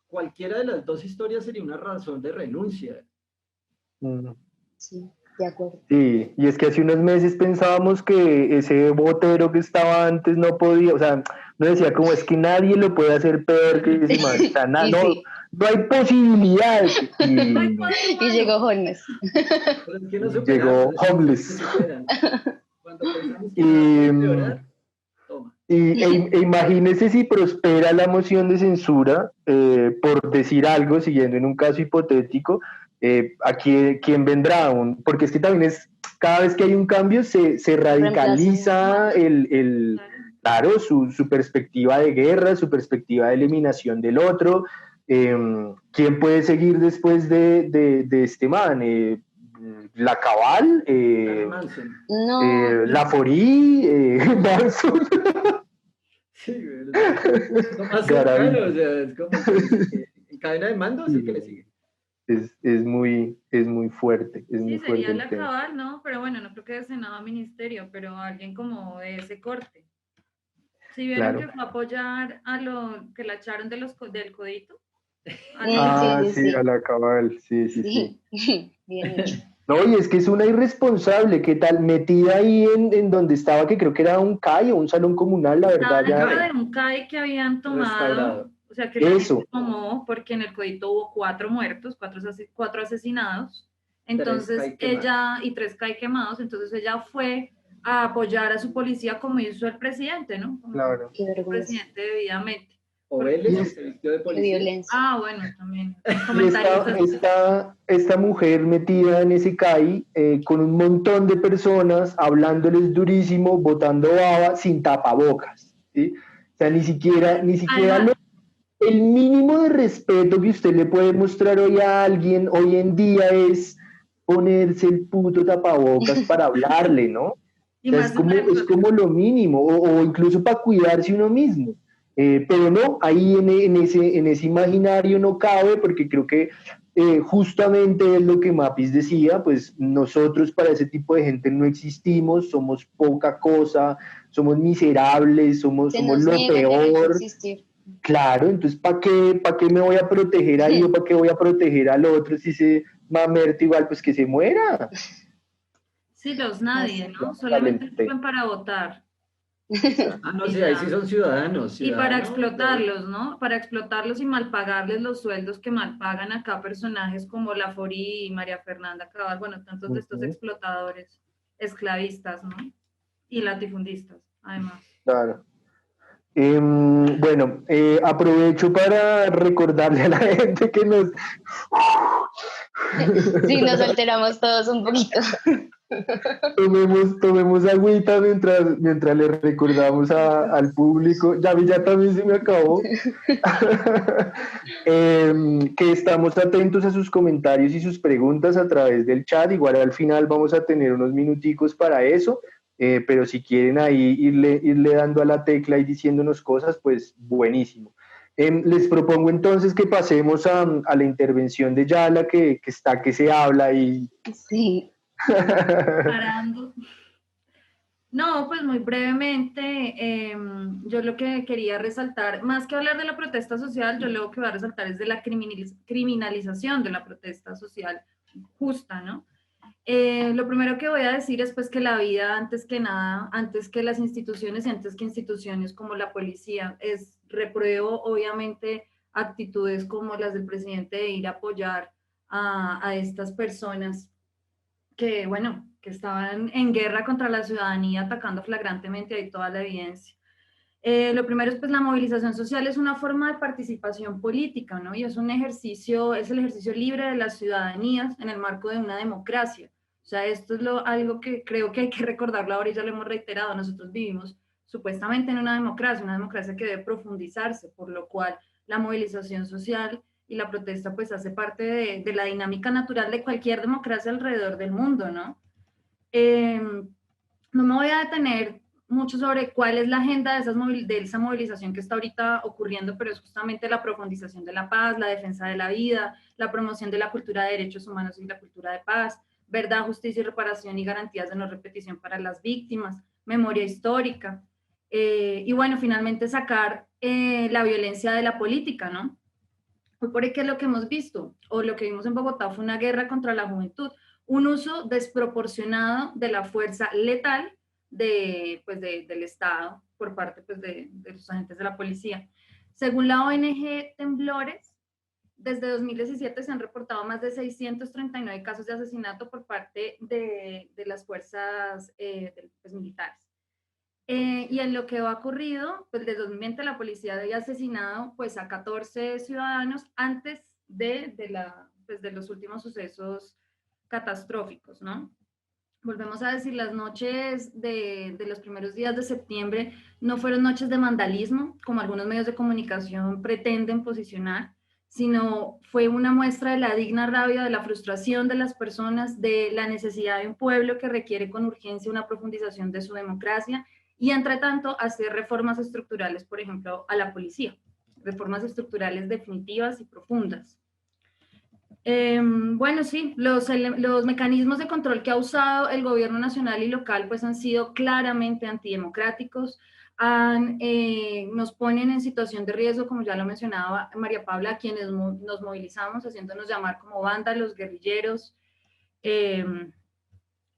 cualquiera de las dos historias sería una razón de renuncia. Sí, de acuerdo. Sí, y es que hace unos meses pensábamos que ese Botero que estaba antes no podía, o sea, no decía como es que nadie lo puede hacer peor que ese man, o sea, no hay posibilidad. Y llegó Holmes. Pero es que no Llegó Homeless. Cuando pensamos que no empeorar, toma. Imagínese si prospera la moción de censura, por decir algo, siguiendo en un caso hipotético, aquí quién vendrá, porque es que también es, cada vez que hay un cambio se radicaliza claro, su perspectiva de guerra, su perspectiva de eliminación del otro. ¿Quién puede seguir después de este man? La Cabal, no. la Forí, Manson. Sí, es lo más cercano, o sea, es como que en cadena de mando sí que le sigue. Es muy fuerte, es muy fuerte sería el la tema. Cabal, ¿no? Pero bueno, no creo que de Senado a Ministerio, pero alguien como de ese corte. ¿Sí vieron Claro. que fue a apoyar a lo que la echaron del codito? Sí. A la Cabal, sí. Bien hecho. No, y es que es una irresponsable, ¿qué tal? Metida ahí en donde estaba, que creo que era un CAI o un salón comunal, la verdad, Estaba ya. dentro de un CAI que habían tomado, Restaurado. o sea, que la Eso. gente tomó, porque en el codito hubo 4 muertos, 4 asesinados, entonces ella, y 3 CAI quemados, entonces ella fue a apoyar a su policía como hizo el presidente, ¿no? Como Claro. Qué el vergüenza. presidente debidamente. O Vélez, que se vistió de Qué policía. violencia. Bueno, también. Y esta mujer metida en ese CAI con un montón de personas hablándoles durísimo, botando baba sin tapabocas, ¿sí? O sea, ni siquiera el mínimo de respeto que usted le puede mostrar hoy a alguien hoy en día es ponerse el puto tapabocas para hablarle, ¿no? O sea, es como lo mínimo, o incluso para cuidarse uno mismo. Pero no, ahí en ese imaginario no cabe, porque creo que justamente es lo que Mapis decía, pues nosotros para ese tipo de gente no existimos, somos poca cosa, somos miserables, somos lo niega el derecho a peor. existir. Claro, entonces ¿para qué me voy a proteger ahí o para qué voy a proteger al otro si se mamerta igual, pues que se muera? Sí, nadie, ¿no? Solamente sirven para votar. No sé, ahí sí son ciudadanos. Y para explotarlos, ¿no? Para explotarlos y malpagarles los sueldos que malpagan acá personajes como La Forí y María Fernanda Cabal, bueno, tantos de estos explotadores, esclavistas, ¿no? Y latifundistas, además. Claro. Bueno, aprovecho para recordarle a la gente que Sí, nos alteramos todos un poquito. tomemos agüita mientras le recordamos al público. Ya también se me acabó. Que estamos atentos a sus comentarios y sus preguntas a través del chat. Igual al final vamos a tener unos minuticos para eso. Pero si quieren ahí irle dando a la tecla y diciéndonos cosas, pues buenísimo. Les propongo entonces que pasemos a la intervención de Yala, que se habla y... Sí. Parando. No, pues muy brevemente, yo lo que quería resaltar, más que hablar de la protesta social, yo lo que voy a resaltar es de la criminalización de la protesta social justa, ¿no? Lo primero que voy a decir es pues que la vida, antes que nada, antes que las instituciones y antes que instituciones como la policía, repruebo obviamente actitudes como las del presidente de ir a apoyar a estas personas que, bueno, que estaban en guerra contra la ciudadanía, atacando flagrantemente, hay toda la evidencia. Lo primero es, pues, la movilización social es una forma de participación política, ¿no? Y es un ejercicio, es el ejercicio libre de las ciudadanías en el marco de una democracia. O sea, esto es algo que creo que hay que recordarlo ahora y ya lo hemos reiterado. Nosotros vivimos supuestamente en una democracia que debe profundizarse, por lo cual la movilización social y la protesta pues hace parte de la dinámica natural de cualquier democracia alrededor del mundo, ¿no? No me voy a detener mucho sobre cuál es la agenda de esa movilización que está ahorita ocurriendo, pero es justamente la profundización de la paz, la defensa de la vida, la promoción de la cultura de derechos humanos y la cultura de paz, verdad, justicia y reparación y garantías de no repetición para las víctimas, memoria histórica, y bueno, finalmente sacar la violencia de la política, ¿no? Por ahí, ¿qué es lo que hemos visto? O lo que vimos en Bogotá fue una guerra contra la juventud, un uso desproporcionado de la fuerza letal del Estado por parte pues, de los agentes de la policía. Según la ONG Temblores, desde 2017 se han reportado más de 639 casos de asesinato por parte de las fuerzas pues, militares. Y en lo que ha ocurrido, pues desde 2020 la policía había asesinado pues a 14 ciudadanos antes de los últimos sucesos catastróficos, ¿no? Volvemos a decir, las noches de los primeros días de septiembre no fueron noches de vandalismo, como algunos medios de comunicación pretenden posicionar, sino fue una muestra de la digna rabia, de la frustración de las personas, de la necesidad de un pueblo que requiere con urgencia una profundización de su democracia y, entre tanto, hacer reformas estructurales, por ejemplo, a la policía, reformas estructurales definitivas y profundas. Bueno, sí, los mecanismos de control que ha usado el gobierno nacional y local pues han sido claramente antidemocráticos, nos ponen en situación de riesgo, como ya lo mencionaba María Paula, a quienes nos movilizamos, haciéndonos llamar como vándalos, guerrilleros.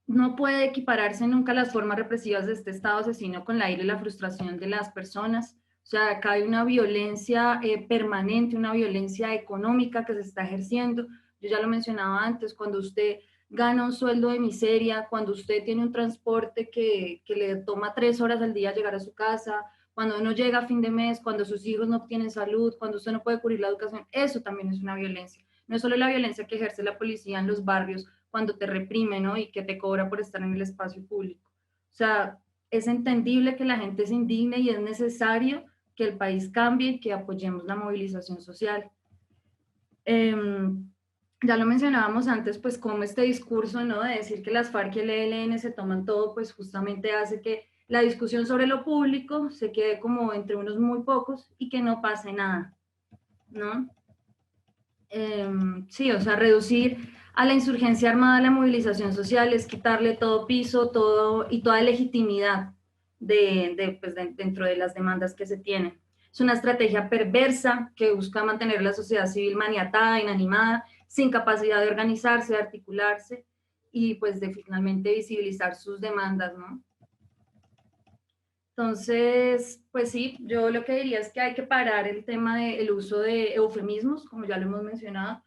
No puede equipararse nunca las formas represivas de este Estado asesino con la ira y la frustración de las personas. O sea, acá hay una violencia permanente, una violencia económica que se está ejerciendo. Yo ya lo mencionaba antes, cuando usted gana un sueldo de miseria, cuando usted tiene un transporte que le toma 3 horas al día llegar a su casa, cuando no llega a fin de mes, cuando sus hijos no tienen salud, cuando usted no puede cubrir la educación, eso también es una violencia. No es solo la violencia que ejerce la policía en los barrios cuando te reprime, ¿no? Y que te cobra por estar en el espacio público. O sea, es entendible que la gente se indigne y es necesario que el país cambie y que apoyemos la movilización social. Ya lo mencionábamos antes, pues como este discurso, ¿no? De decir que las FARC y el ELN se toman todo, pues justamente hace que la discusión sobre lo público se quede como entre unos muy pocos y que no pase nada, ¿no? Sí, o sea, reducir a la insurgencia armada la movilización social es quitarle todo piso, todo y toda legitimidad dentro de las demandas que se tienen. Es una estrategia perversa que busca mantener la sociedad civil maniatada, inanimada, sin capacidad de organizarse, de articularse y pues de finalmente visibilizar sus demandas, ¿no? Entonces, pues sí, yo lo que diría es que hay que parar el tema del uso de eufemismos, como ya lo hemos mencionado.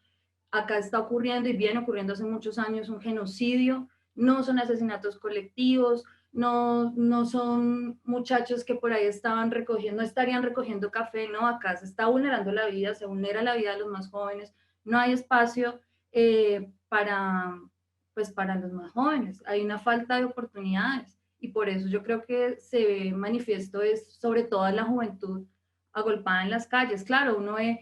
Acá está ocurriendo y viene ocurriendo hace muchos años un genocidio, no son asesinatos colectivos, no son muchachos que por ahí estaban recogiendo, no estarían recogiendo café, no, acá se está vulnerando la vida, se vulnera la vida de los más jóvenes, no hay espacio pues para los más jóvenes, hay una falta de oportunidades y por eso yo creo que se ve manifiesto es sobre todo la juventud agolpada en las calles. Claro, uno ve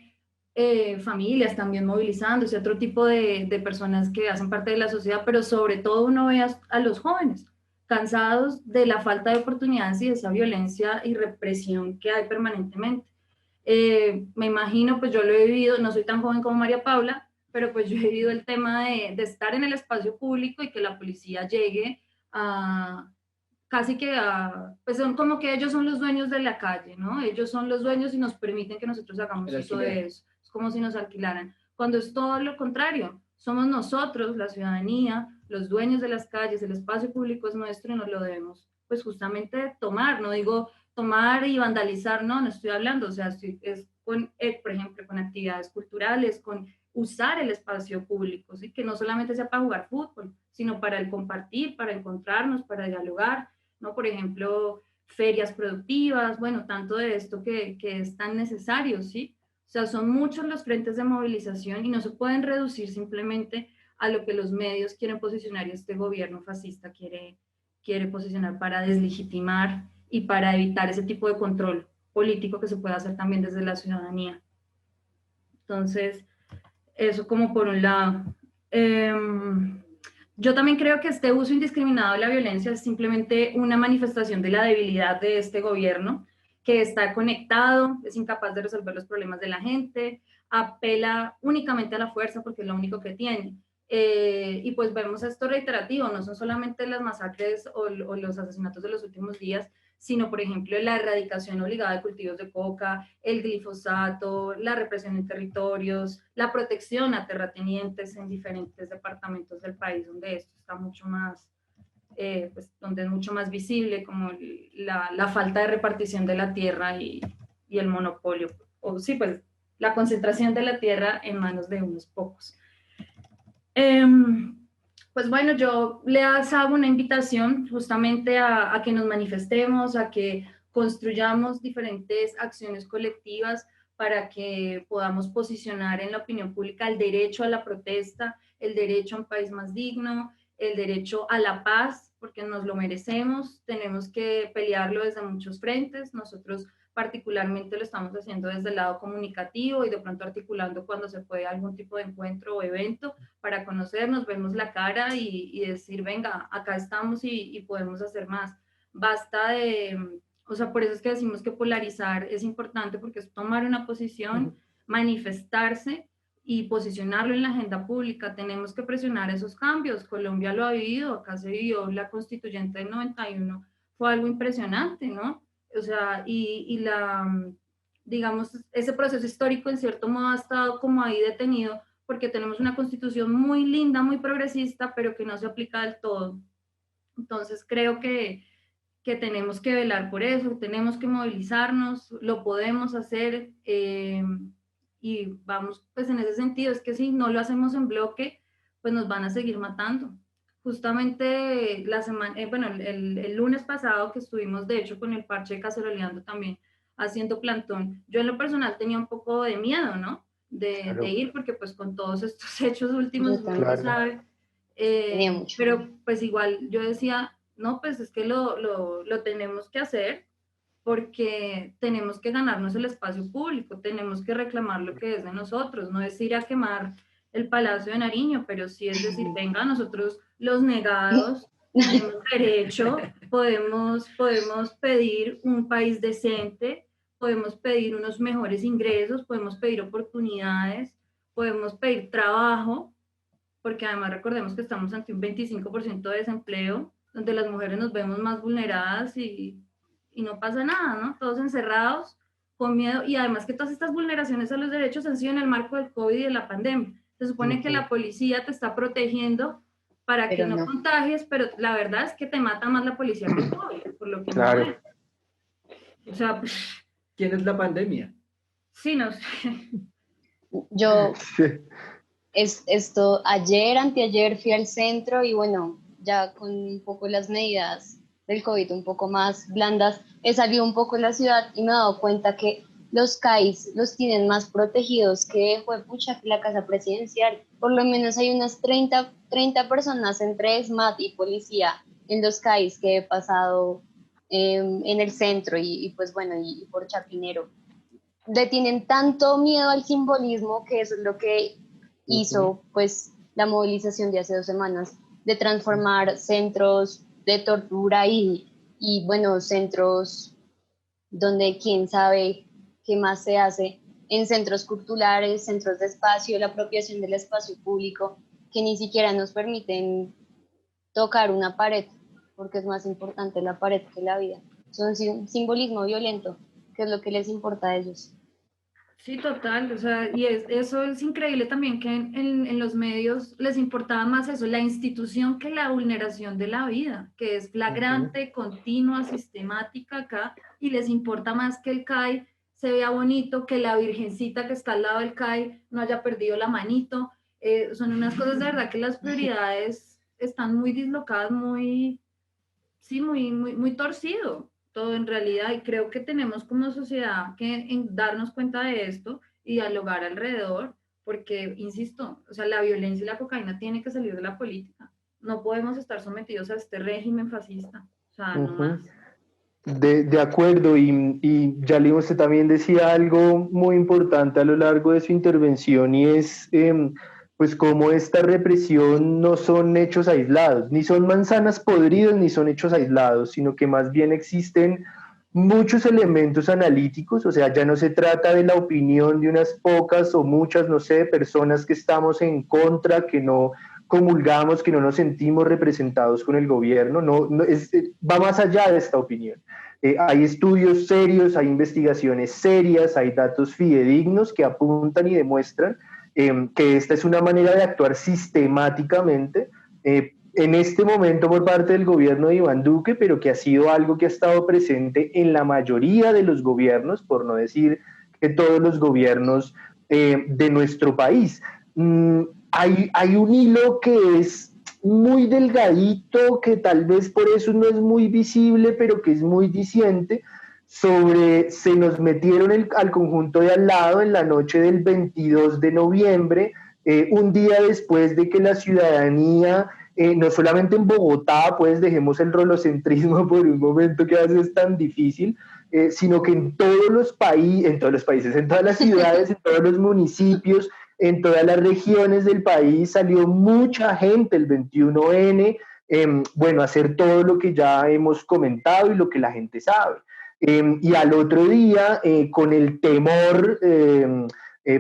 familias también movilizándose, otro tipo de personas que hacen parte de la sociedad, pero sobre todo uno ve a los jóvenes cansados de la falta de oportunidades y de esa violencia y represión que hay permanentemente. Me imagino, pues yo lo he vivido, no soy tan joven como María Paula, pero pues yo he vivido el tema de estar en el espacio público y que la policía llegue a casi que pues son como que ellos son los dueños de la calle, ¿no? Ellos son los dueños y nos permiten que nosotros hagamos uso de eso. Es como si nos alquilaran. Cuando es todo lo contrario, somos nosotros, la ciudadanía, los dueños de las calles, el espacio público es nuestro y nos lo debemos, pues justamente tomar, no digo tomar y vandalizar, no estoy hablando, o sea, es con, por ejemplo, con actividades culturales, con usar el espacio público, ¿sí? Que no solamente sea para jugar fútbol, sino para el compartir, para encontrarnos, para dialogar, ¿no? Por ejemplo, ferias productivas, bueno, tanto de esto que es tan necesario, ¿sí? O sea, son muchos los frentes de movilización y no se pueden reducir simplemente a lo que los medios quieren posicionar y este gobierno fascista quiere posicionar para deslegitimar y para evitar ese tipo de control político que se puede hacer también desde la ciudadanía. Entonces, eso como por un lado. Yo también creo que este uso indiscriminado de la violencia es simplemente una manifestación de la debilidad de este gobierno, que está conectado, es incapaz de resolver los problemas de la gente, apela únicamente a la fuerza porque es lo único que tiene. Y pues vemos esto reiterativo, no son solamente las masacres o los asesinatos de los últimos días, sino, por ejemplo, la erradicación obligada de cultivos de coca, el glifosato, la represión en territorios, la protección a terratenientes en diferentes departamentos del país, donde esto está mucho más, pues, donde es mucho más visible, como la falta de repartición de la tierra y el monopolio, o sí, pues, la concentración de la tierra en manos de unos pocos. Pues bueno, yo les hago una invitación justamente a que nos manifestemos, a que construyamos diferentes acciones colectivas para que podamos posicionar en la opinión pública el derecho a la protesta, el derecho a un país más digno, el derecho a la paz, porque nos lo merecemos, tenemos que pelearlo desde muchos frentes. Nosotros particularmente lo estamos haciendo desde el lado comunicativo y de pronto articulando cuando se puede algún tipo de encuentro o evento para conocernos, vernos la cara y decir, venga, acá estamos y podemos hacer más. Basta de, o sea, por eso es que decimos que polarizar es importante, porque es tomar una posición, manifestarse y posicionarlo en la agenda pública. Tenemos que presionar esos cambios. Colombia lo ha vivido, acá se vivió la constituyente del 91, fue algo impresionante, ¿no? O sea, digamos, ese proceso histórico en cierto modo ha estado como ahí detenido porque tenemos una constitución muy linda, muy progresista, pero que no se aplica del todo. Entonces creo que tenemos que velar por eso, tenemos que movilizarnos, lo podemos hacer y vamos, pues en ese sentido, es que si no lo hacemos en bloque, pues nos van a seguir matando. Justamente la semana, bueno, el lunes pasado que estuvimos de hecho con el parche de Caceroleando también haciendo plantón, yo en lo personal tenía un poco de miedo, ¿no? De ir, porque pues con todos estos hechos últimos, uno no sabe, pero pues igual yo decía, no, pues es que lo tenemos que hacer porque tenemos que ganarnos el espacio público, tenemos que reclamar lo que es de nosotros, no es ir a quemar el Palacio de Nariño, pero sí es decir, venga, nosotros los negados tenemos derecho, podemos pedir un país decente, podemos pedir unos mejores ingresos, podemos pedir oportunidades, podemos pedir trabajo, porque además recordemos que estamos ante un 25% de desempleo, donde las mujeres nos vemos más vulneradas y no pasa nada, ¿no? Todos encerrados, con miedo, y además que todas estas vulneraciones a los derechos han sido en el marco del COVID y de la pandemia. Se supone que la policía te está protegiendo para que no contagies, pero la verdad es que te mata más la policía que el COVID, por lo que no es. O sea, ¿quién es la pandemia? Sí, no sé. Yo, anteayer fui al centro y bueno, ya con un poco las medidas del COVID un poco más blandas, he salido un poco de la ciudad y me he dado cuenta que los CAIs los tienen más protegidos que la casa presidencial. Por lo menos hay unas 30 personas entre SMAT y policía en los CAIs que he pasado en el centro y pues bueno, y por Chapinero. Le tienen tanto miedo al simbolismo que eso es lo que hizo pues la movilización de hace 2 semanas, de transformar centros de tortura y bueno, centros donde quién sabe qué más se hace, en centros culturales, centros de espacio, la apropiación del espacio público, que ni siquiera nos permiten tocar una pared, porque es más importante la pared que la vida. Son un simbolismo violento, que es lo que les importa a ellos. Sí, total, o sea, y eso es increíble también que en los medios les importaba más eso, la institución, que la vulneración de la vida, que es flagrante, continua, sistemática acá, y les importa más que el CAI se vea bonito, que la virgencita que está al lado del CAI no haya perdido la manito. Son unas cosas de verdad que las prioridades están muy dislocadas, muy torcido todo en realidad, y creo que tenemos como sociedad que darnos cuenta de esto y dialogar alrededor, porque, insisto, o sea, la violencia y la cocaína tiene que salir de la política. No podemos estar sometidos a este régimen fascista, o sea, no más. De acuerdo, y Yali, usted también decía algo muy importante a lo largo de su intervención, y es pues cómo esta represión no son hechos aislados, ni son manzanas podridas, ni son hechos aislados, sino que más bien existen muchos elementos analíticos. O sea, ya no se trata de la opinión de unas pocas o muchas, no sé, personas que estamos en contra, que no comulgamos, que no nos sentimos representados con el gobierno, va más allá de esta opinión. Hay estudios serios, hay investigaciones serias, hay datos fidedignos que apuntan y demuestran que esta es una manera de actuar sistemáticamente en este momento por parte del gobierno de Iván Duque, pero que ha sido algo que ha estado presente en la mayoría de los gobiernos, por no decir que todos los gobiernos de nuestro país. Hay un hilo que es muy delgadito, que tal vez por eso no es muy visible, pero que es muy diciente, se nos metieron al conjunto de al lado en la noche del 22 de noviembre, un día después de que la ciudadanía, no solamente en Bogotá, pues dejemos el rolocentrismo por un momento que a veces es tan difícil, sino que en todos los países, en todas las ciudades, en todos los municipios, en todas las regiones del país salió mucha gente el 21N, bueno, hacer todo lo que ya hemos comentado y lo que la gente sabe. Y al otro día, con el temor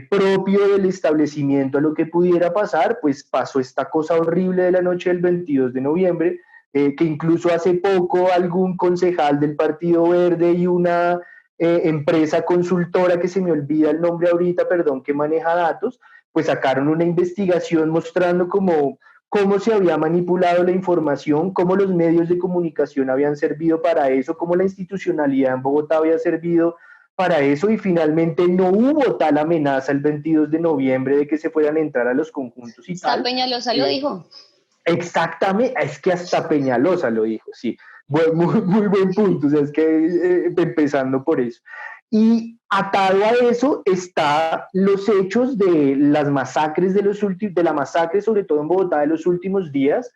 propio del establecimiento a lo que pudiera pasar, pues pasó esta cosa horrible de la noche del 22 de noviembre, que incluso hace poco algún concejal del Partido Verde y una empresa consultora, que se me olvida el nombre ahorita, perdón, que maneja datos, pues sacaron una investigación mostrando cómo se había manipulado la información, cómo los medios de comunicación habían servido para eso, cómo la institucionalidad en Bogotá había servido para eso, y finalmente no hubo tal amenaza el 22 de noviembre de que se fueran a entrar a los conjuntos y tal. Peñalosa lo dijo. Exactamente, es que hasta Peñalosa lo dijo, sí. Muy buen punto, o sea, es que empezando por eso. Y atado a eso está los hechos de las masacres de la masacre, sobre todo en Bogotá, de los últimos días,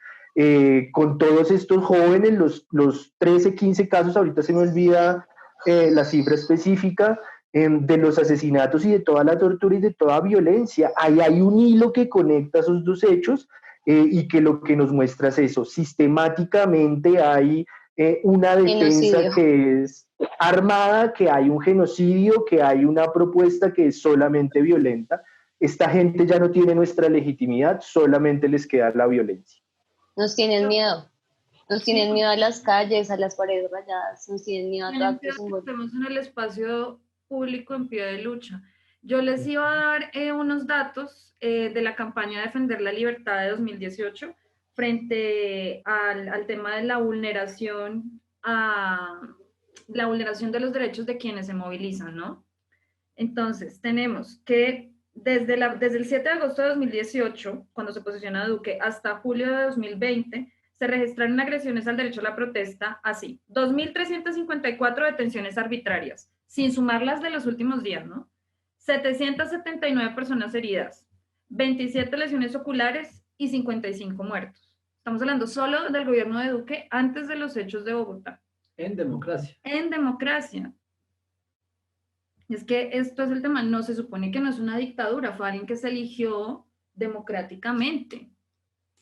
con todos estos jóvenes, los 13, 15 casos, ahorita se me olvida la cifra específica, de los asesinatos y de toda la tortura y de toda violencia. Ahí hay un hilo que conecta esos dos hechos, y que lo que nos muestra es eso: sistemáticamente hay una defensa genocidio, que es armada, que hay un genocidio, que hay una propuesta que es solamente violenta. Esta gente ya no tiene nuestra legitimidad, solamente les queda la violencia. Nos tienen miedo a las calles, a las paredes rayadas, nos tienen miedo a todo. Estamos en el espacio público en pie de lucha. Yo les iba a dar unos datos de la campaña Defender la Libertad de 2018 frente al tema de la vulneración de los derechos de quienes se movilizan, ¿no? Entonces, tenemos que desde el 7 de agosto de 2018, cuando se posiciona Duque, hasta julio de 2020, se registraron agresiones al derecho a la protesta así: 2.354 detenciones arbitrarias, sin sumar las de los últimos días, ¿no? 779 personas heridas, 27 lesiones oculares y 55 muertos. Estamos hablando solo del gobierno de Duque antes de los hechos de Bogotá. En democracia. En democracia. Es que esto es el tema. No, se supone que no es una dictadura, fue alguien que se eligió democráticamente.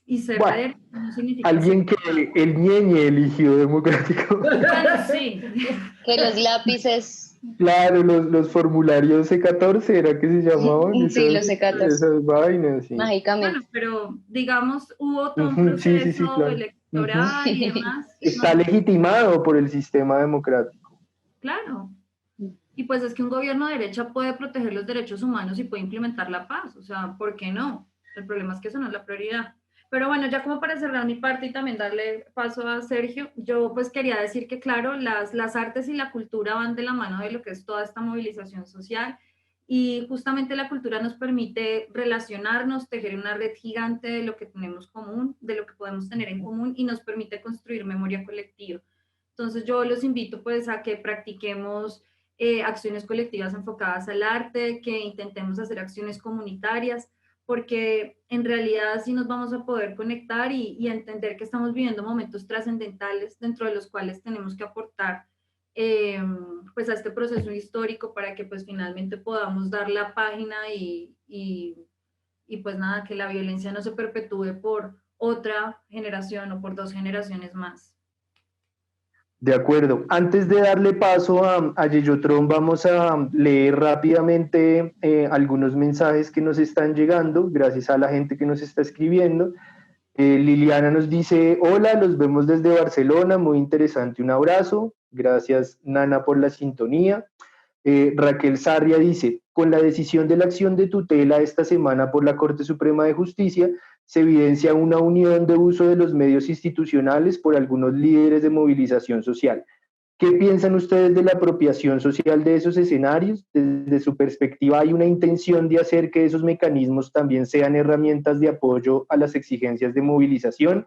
Y ser bueno, no significa alguien que el ñeñe eligió democráticamente. Bueno, sí. Que los lápices... Claro, los formularios C14, ¿era que se llamaban? Sí, los C14. Esas vainas, sí. Mágicamente. Bueno, pero digamos, hubo todo un proceso claro, electoral y demás. Está legitimado por el sistema democrático. Claro. Y pues es que un gobierno de derecha puede proteger los derechos humanos y puede implementar la paz. O sea, ¿por qué no? El problema es que eso no es la prioridad. Pero bueno, ya como para cerrar mi parte y también darle paso a Sergio, yo pues quería decir que claro, las artes y la cultura van de la mano de lo que es toda esta movilización social, y justamente la cultura nos permite relacionarnos, tejer una red gigante de lo que tenemos común, de lo que podemos tener en común, y nos permite construir memoria colectiva. Entonces yo los invito pues a que practiquemos acciones colectivas enfocadas al arte, que intentemos hacer acciones comunitarias, porque en realidad así nos vamos a poder conectar y entender que estamos viviendo momentos trascendentales dentro de los cuales tenemos que aportar pues a este proceso histórico para que pues finalmente podamos dar la página y pues nada, que la violencia no se perpetúe por otra generación o por 2 generaciones más. De acuerdo. Antes de darle paso a Yeyotron, vamos a leer rápidamente algunos mensajes que nos están llegando, gracias a la gente que nos está escribiendo. Liliana nos dice: hola, los vemos desde Barcelona, muy interesante, un abrazo. Gracias, Nana, por la sintonía. Raquel Sarria dice: con la decisión de la acción de tutela esta semana por la Corte Suprema de Justicia, se evidencia una unión de uso de los medios institucionales por algunos líderes de movilización social. ¿Qué piensan ustedes de la apropiación social de esos escenarios? Desde su perspectiva, ¿hay una intención de hacer que esos mecanismos también sean herramientas de apoyo a las exigencias de movilización?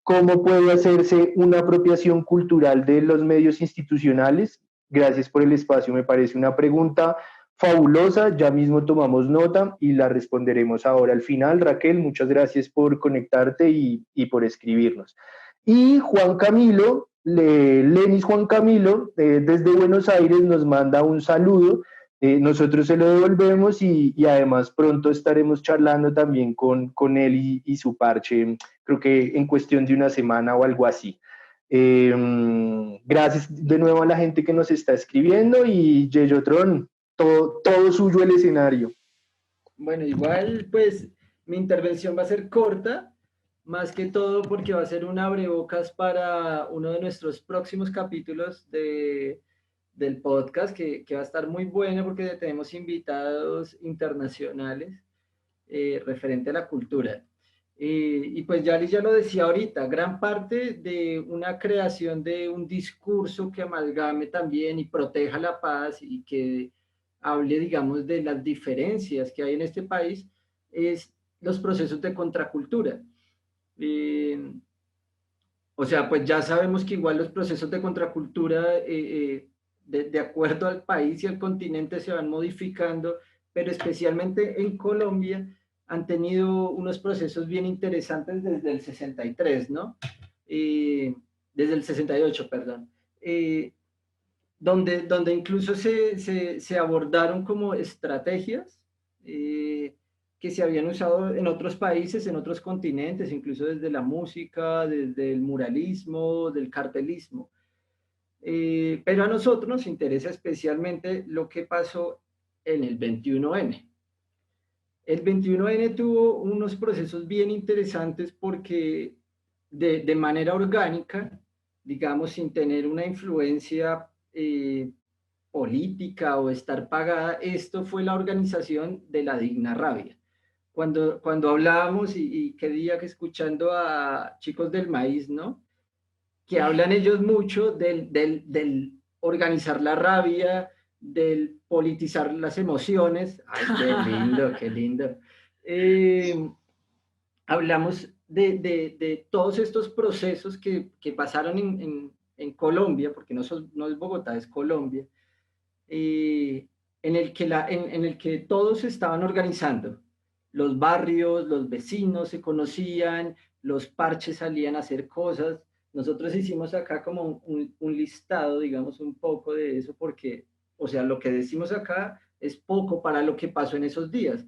¿Cómo puede hacerse una apropiación cultural de los medios institucionales? Gracias por el espacio, me parece una pregunta fabulosa, ya mismo tomamos nota y la responderemos ahora al final. Raquel, muchas gracias por conectarte y por escribirnos. Y Juan Camilo, Lenis Juan Camilo, desde Buenos Aires nos manda un saludo. Nosotros se lo devolvemos y además pronto estaremos charlando también con él y su parche, creo que en cuestión de una semana o algo así. Gracias de nuevo a la gente que nos está escribiendo y Yeyotron, todo suyo el escenario. Bueno, igual pues mi intervención va a ser corta, más que todo porque va a ser un abrebocas para uno de nuestros próximos capítulos del podcast, que va a estar muy bueno porque tenemos invitados internacionales referente a la cultura. Y pues Yali ya lo decía ahorita, gran parte de una creación de un discurso que amalgame también y proteja la paz y que hable, digamos, de las diferencias que hay en este país, es los procesos de contracultura. O sea, pues ya sabemos que igual los procesos de contracultura, de acuerdo al país y al continente, se van modificando, pero especialmente en Colombia han tenido unos procesos bien interesantes desde el 63, ¿no? Desde el 68, perdón. Donde incluso se abordaron como estrategias que se habían usado en otros países, en otros continentes, incluso desde la música, desde el muralismo, del cartelismo. Pero a nosotros nos interesa especialmente lo que pasó en el 21N. El 21N tuvo unos procesos bien interesantes porque de manera orgánica, digamos, sin tener una influencia política o estar pagada, esto fue la organización de la Digna Rabia. Cuando hablábamos y qué día que escuchando a Chicos del Maíz, ¿no? Que hablan ellos mucho del organizar la rabia, del politizar las emociones. ¡Ay, qué lindo, qué lindo! Hablamos de todos estos procesos que pasaron en Colombia, porque no es Bogotá, es Colombia, en el que todos se estaban organizando. Los barrios, los vecinos se conocían, los parches salían a hacer cosas. Nosotros hicimos acá como un listado, digamos, un poco de eso, porque, o sea, lo que decimos acá es poco para lo que pasó en esos días.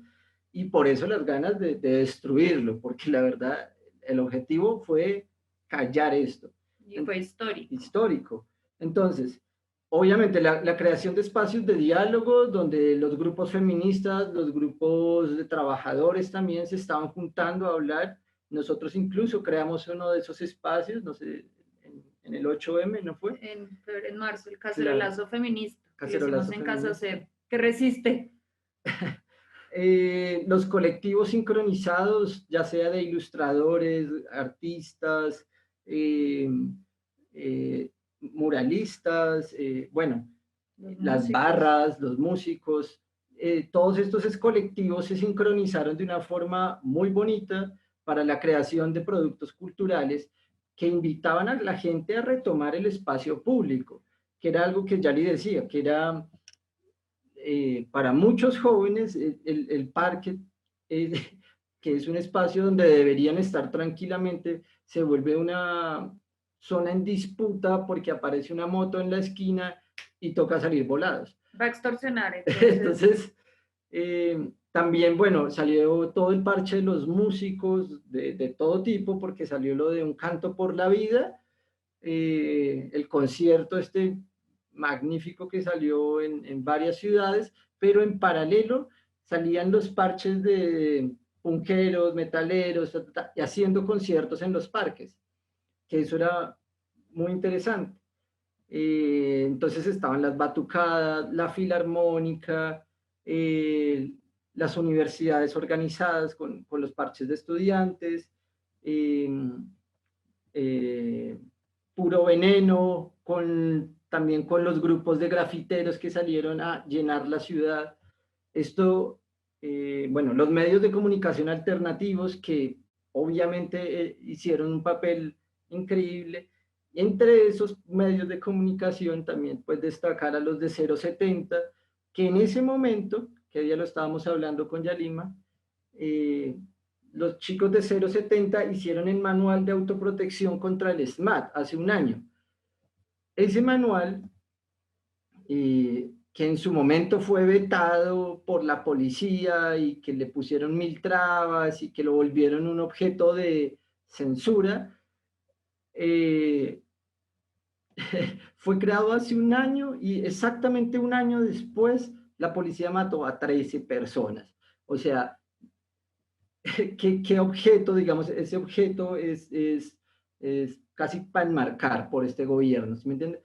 Y por eso las ganas de destruirlo, porque la verdad, el objetivo fue callar esto. Y fue histórico. Histórico. Entonces, obviamente la creación de espacios de diálogo donde los grupos feministas, los grupos de trabajadores también se estaban juntando a hablar. Nosotros incluso creamos uno de esos espacios, no sé, en el 8M, ¿no fue? En marzo, el cacerolazo Claro. feminista. Cacerolazo en feminista. Casa C, que resiste. Los colectivos sincronizados, ya sea de ilustradores, artistas, muralistas, bueno, las barras, los músicos, todos estos colectivos se sincronizaron de una forma muy bonita para la creación de productos culturales que invitaban a la gente a retomar el espacio público, que era algo que Yali decía, que era para muchos jóvenes el parque, que es un espacio donde deberían estar tranquilamente, se vuelve una zona en disputa porque aparece una moto en la esquina y toca salir volados. Va a extorsionar. Entonces también, bueno, salió todo el parche de los músicos de todo tipo, porque salió lo de Un Canto por la Vida, el concierto magnífico que salió en varias ciudades, pero en paralelo salían los parches de punqueros, metaleros, y haciendo conciertos en los parques, que eso era muy interesante. Entonces estaban las batucadas, la filarmónica, las universidades organizadas con los parches de estudiantes, Puro Veneno, también con los grupos de grafiteros que salieron a llenar la ciudad. Esto, bueno, los medios de comunicación alternativos que obviamente hicieron un papel increíble, Entre esos medios de comunicación también pues destacar a los de 070, que en ese momento, que ya lo estábamos hablando con Yalima, los chicos de 070 hicieron el manual de autoprotección contra el SMAT hace un año. Ese manual, que en su momento fue vetado por la policía y que le pusieron 1000 trabas y que lo volvieron un objeto de censura, fue creado hace un año y exactamente un año después la policía mató a 13 personas. O sea, ¿qué objeto, digamos, ese objeto es casi para enmarcar por este gobierno? ¿Sí me entiende?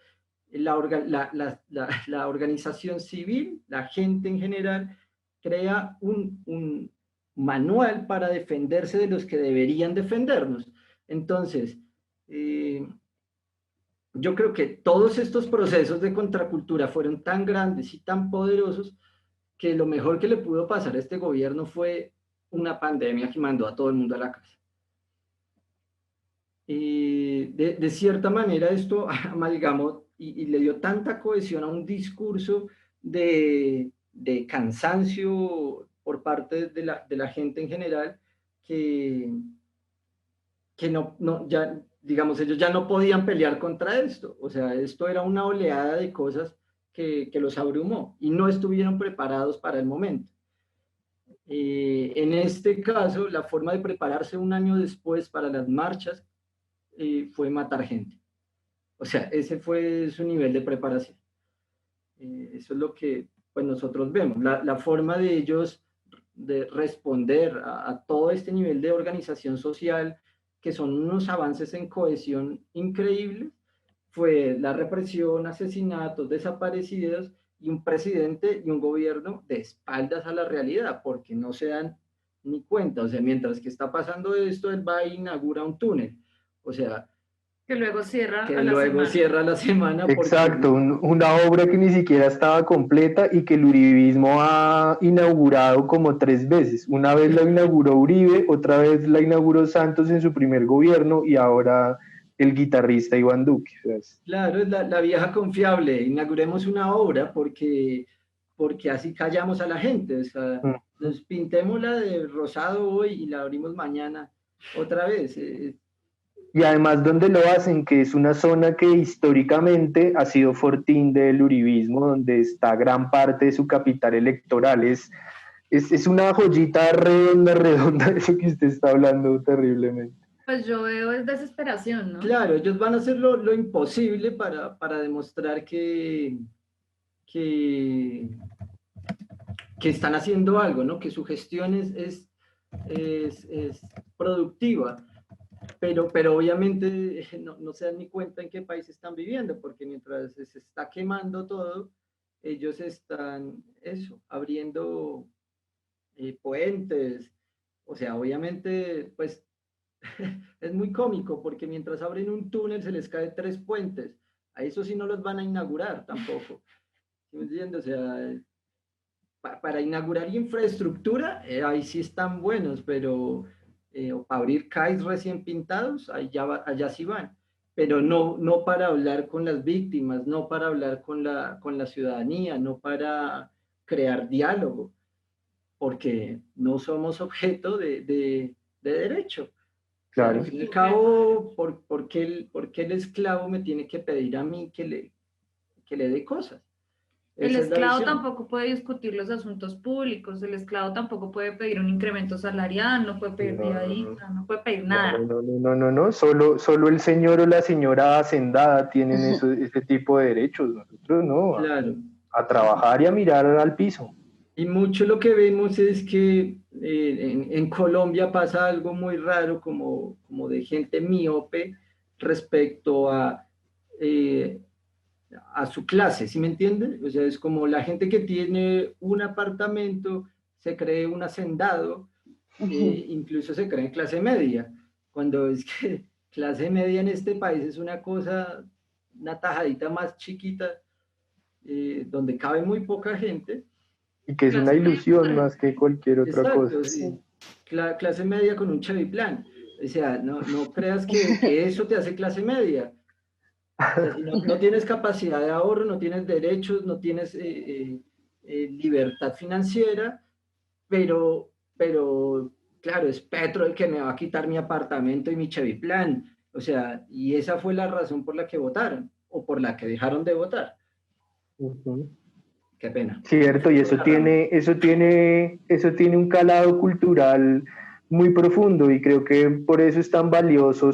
La organización civil, la gente en general, crea un manual para defenderse de los que deberían defendernos. Entonces, yo creo que todos estos procesos de contracultura fueron tan grandes y tan poderosos que lo mejor que le pudo pasar a este gobierno fue una pandemia que mandó a todo el mundo a la casa. De cierta manera esto amalgamó y le dio tanta cohesión a un discurso de cansancio por parte de la gente en general que ya, digamos, ellos ya no podían pelear contra esto. O sea, esto era una oleada de cosas que los abrumó y no estuvieron preparados para el momento. En este caso, la forma de prepararse un año después para las marchas fue matar gente. O sea, ese fue su nivel de preparación. Eso es lo que pues, nosotros vemos. La forma de ellos de responder a todo este nivel de organización social, que son unos avances en cohesión increíbles, fue la represión, asesinatos, desaparecidos y un presidente y un gobierno de espaldas a la realidad, porque no se dan ni cuenta. O sea, mientras que está pasando esto, él va e inaugura un túnel. O sea, que luego cierra que a la luego semana. cierra la semana. Exacto, una obra que ni siquiera estaba completa y que el uribismo ha inaugurado como 3 veces. Una vez la inauguró Uribe, otra vez la inauguró Santos en su primer gobierno y ahora el guitarrista Iván Duque. Claro, es la vieja confiable. Inauguremos una obra porque así callamos a la gente. O sea, nos pintemos la de rosado hoy y la abrimos mañana otra vez. Y además donde lo hacen, que es una zona que históricamente ha sido fortín del uribismo, donde está gran parte de su capital electoral. Es una joyita redonda, eso que usted está hablando terriblemente. Pues yo veo es desesperación, ¿no? Claro, ellos van a hacer lo imposible para demostrar que están haciendo algo, ¿no? Que su gestión es productiva. Pero obviamente no se dan ni cuenta en qué país están viviendo, porque mientras se está quemando todo, ellos están, abriendo puentes. O sea, obviamente, pues, es muy cómico, porque mientras abren un túnel se les cae 3 puentes. A eso sí no los van a inaugurar tampoco. ¿Sí me entiendes? O sea, para inaugurar infraestructura, ahí sí están buenos, pero... o para abrir CAIs recién pintados, allá sí van, pero no para hablar con las víctimas, no para hablar con la ciudadanía, no para crear diálogo, porque no somos objeto de derecho. Claro. Al fin y al cabo, ¿por qué el esclavo me tiene que pedir a mí que le dé cosas? El esclavo tampoco puede discutir los asuntos públicos, el esclavo tampoco puede pedir un incremento salarial, no puede pedir viadita, no puede pedir nada. No, solo el señor o la señora hacendada tienen ese tipo de derechos, nosotros no, claro. A trabajar y a mirar al piso. Y mucho lo que vemos es que en Colombia pasa algo muy raro como de gente miope respecto a su clase, ¿sí me entienden? O sea, es como la gente que tiene un apartamento se cree un hacendado, incluso se cree en clase media, cuando es que clase media en este país es una cosa, una tajadita más chiquita, donde cabe muy poca gente. Y que es una ilusión más que cualquier otra cosa. Sí. Clase media con un Chevy Plan. O sea, no creas que eso te hace clase media. O sea, si no tienes capacidad de ahorro, no tienes derechos, no tienes libertad financiera, pero claro, es Petro el que me va a quitar mi apartamento y mi Cheviplan. O sea, y esa fue la razón por la que votaron o por la que dejaron de votar. Ujú. Qué pena. Cierto, y eso tiene un calado cultural muy profundo y creo que por eso es tan valioso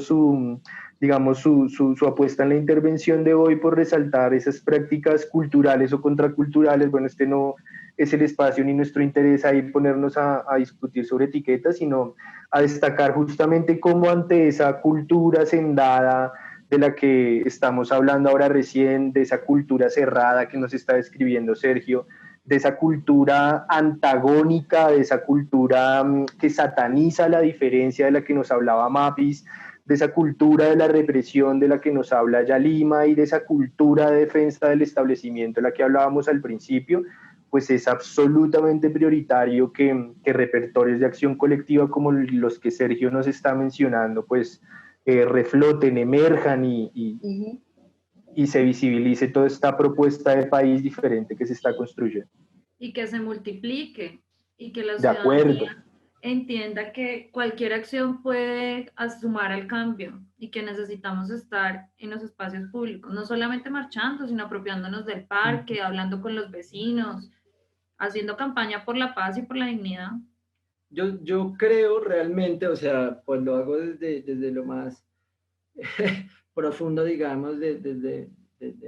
digamos, su apuesta en la intervención de hoy por resaltar esas prácticas culturales o contraculturales. Bueno, este no es el espacio ni nuestro interés ahí ponernos a discutir sobre etiquetas, sino a destacar justamente cómo ante esa cultura sendada de la que estamos hablando ahora recién, de esa cultura cerrada que nos está describiendo Sergio, de esa cultura antagónica, de esa cultura que sataniza la diferencia de la que nos hablaba Mapis, de esa cultura de la represión de la que nos habla Yalima y de esa cultura de defensa del establecimiento de la que hablábamos al principio, pues es absolutamente prioritario que repertorios de acción colectiva como los que Sergio nos está mencionando, pues refloten, emerjan y se visibilice toda esta propuesta de país diferente que se está construyendo. Y que se multiplique y que la De acuerdo. ciudadanía entienda que cualquier acción puede sumar al cambio y que necesitamos estar en los espacios públicos, no solamente marchando, sino apropiándonos del parque, hablando con los vecinos, haciendo campaña por la paz y por la dignidad. Yo creo realmente, o sea, pues lo hago desde lo más profundo, digamos, desde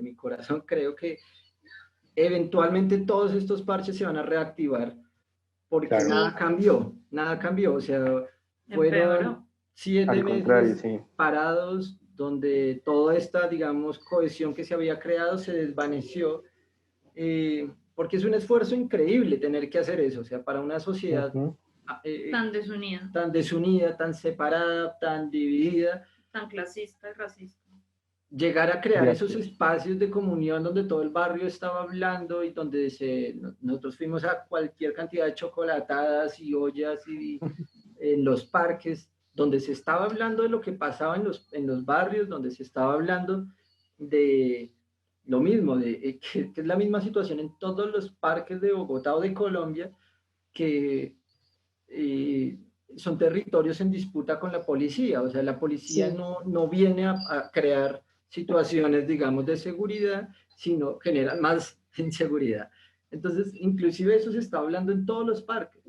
mi corazón, creo que eventualmente todos estos parches se van a reactivar porque Claro. nada cambió, o sea, Empeoró. fueron 7 Al contrario, meses sí. parados donde toda esta, digamos, cohesión que se había creado se desvaneció, porque es un esfuerzo increíble tener que hacer eso, o sea, para una sociedad tan desunida, tan separada, tan dividida, tan clasista y racista. Llegar a crear esos espacios de comunión donde todo el barrio estaba hablando y donde nosotros fuimos a cualquier cantidad de chocolatadas y ollas y en los parques, donde se estaba hablando de lo que pasaba en los barrios, donde se estaba hablando de lo mismo, que es la misma situación en todos los parques de Bogotá o de Colombia, que son territorios en disputa con la policía, o sea, la policía Sí. no viene a crear situaciones, digamos, de seguridad, sino generan más inseguridad. Entonces, inclusive eso se está hablando en todos los parques,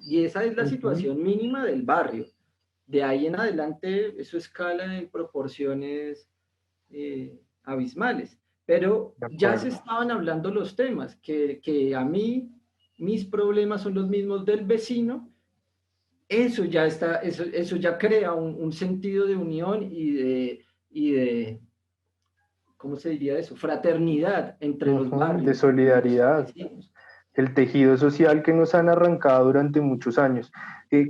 y esa es la situación mínima del barrio. De ahí en adelante, eso escala en proporciones abismales, pero ya se estaban hablando los temas, que a mí, mis problemas son los mismos del vecino. Eso ya está, eso ya crea un sentido de unión y de, ¿cómo se diría eso? Fraternidad entre los barrios. De solidaridad. El tejido social que nos han arrancado durante muchos años.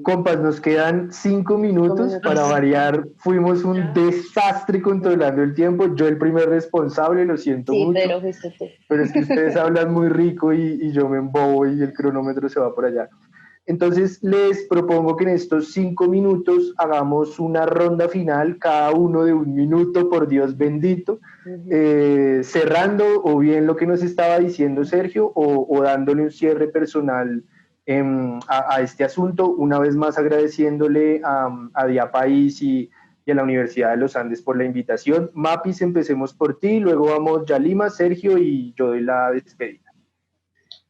Compas, nos quedan 5 minutos para variar. Fuimos un desastre controlando el tiempo. Yo el primer responsable, lo siento mucho. Pero es que ustedes hablan muy rico y yo me embobo y el cronómetro se va por allá. Entonces les propongo que en estos 5 minutos hagamos una ronda final, cada uno de 1 minuto, por Dios bendito, cerrando o bien lo que nos estaba diciendo Sergio o dándole un cierre personal a este asunto, una vez más agradeciéndole a Diapaís y a la Universidad de los Andes por la invitación. Mapis, empecemos por ti, luego vamos Yalima, Sergio y yo doy la despedida.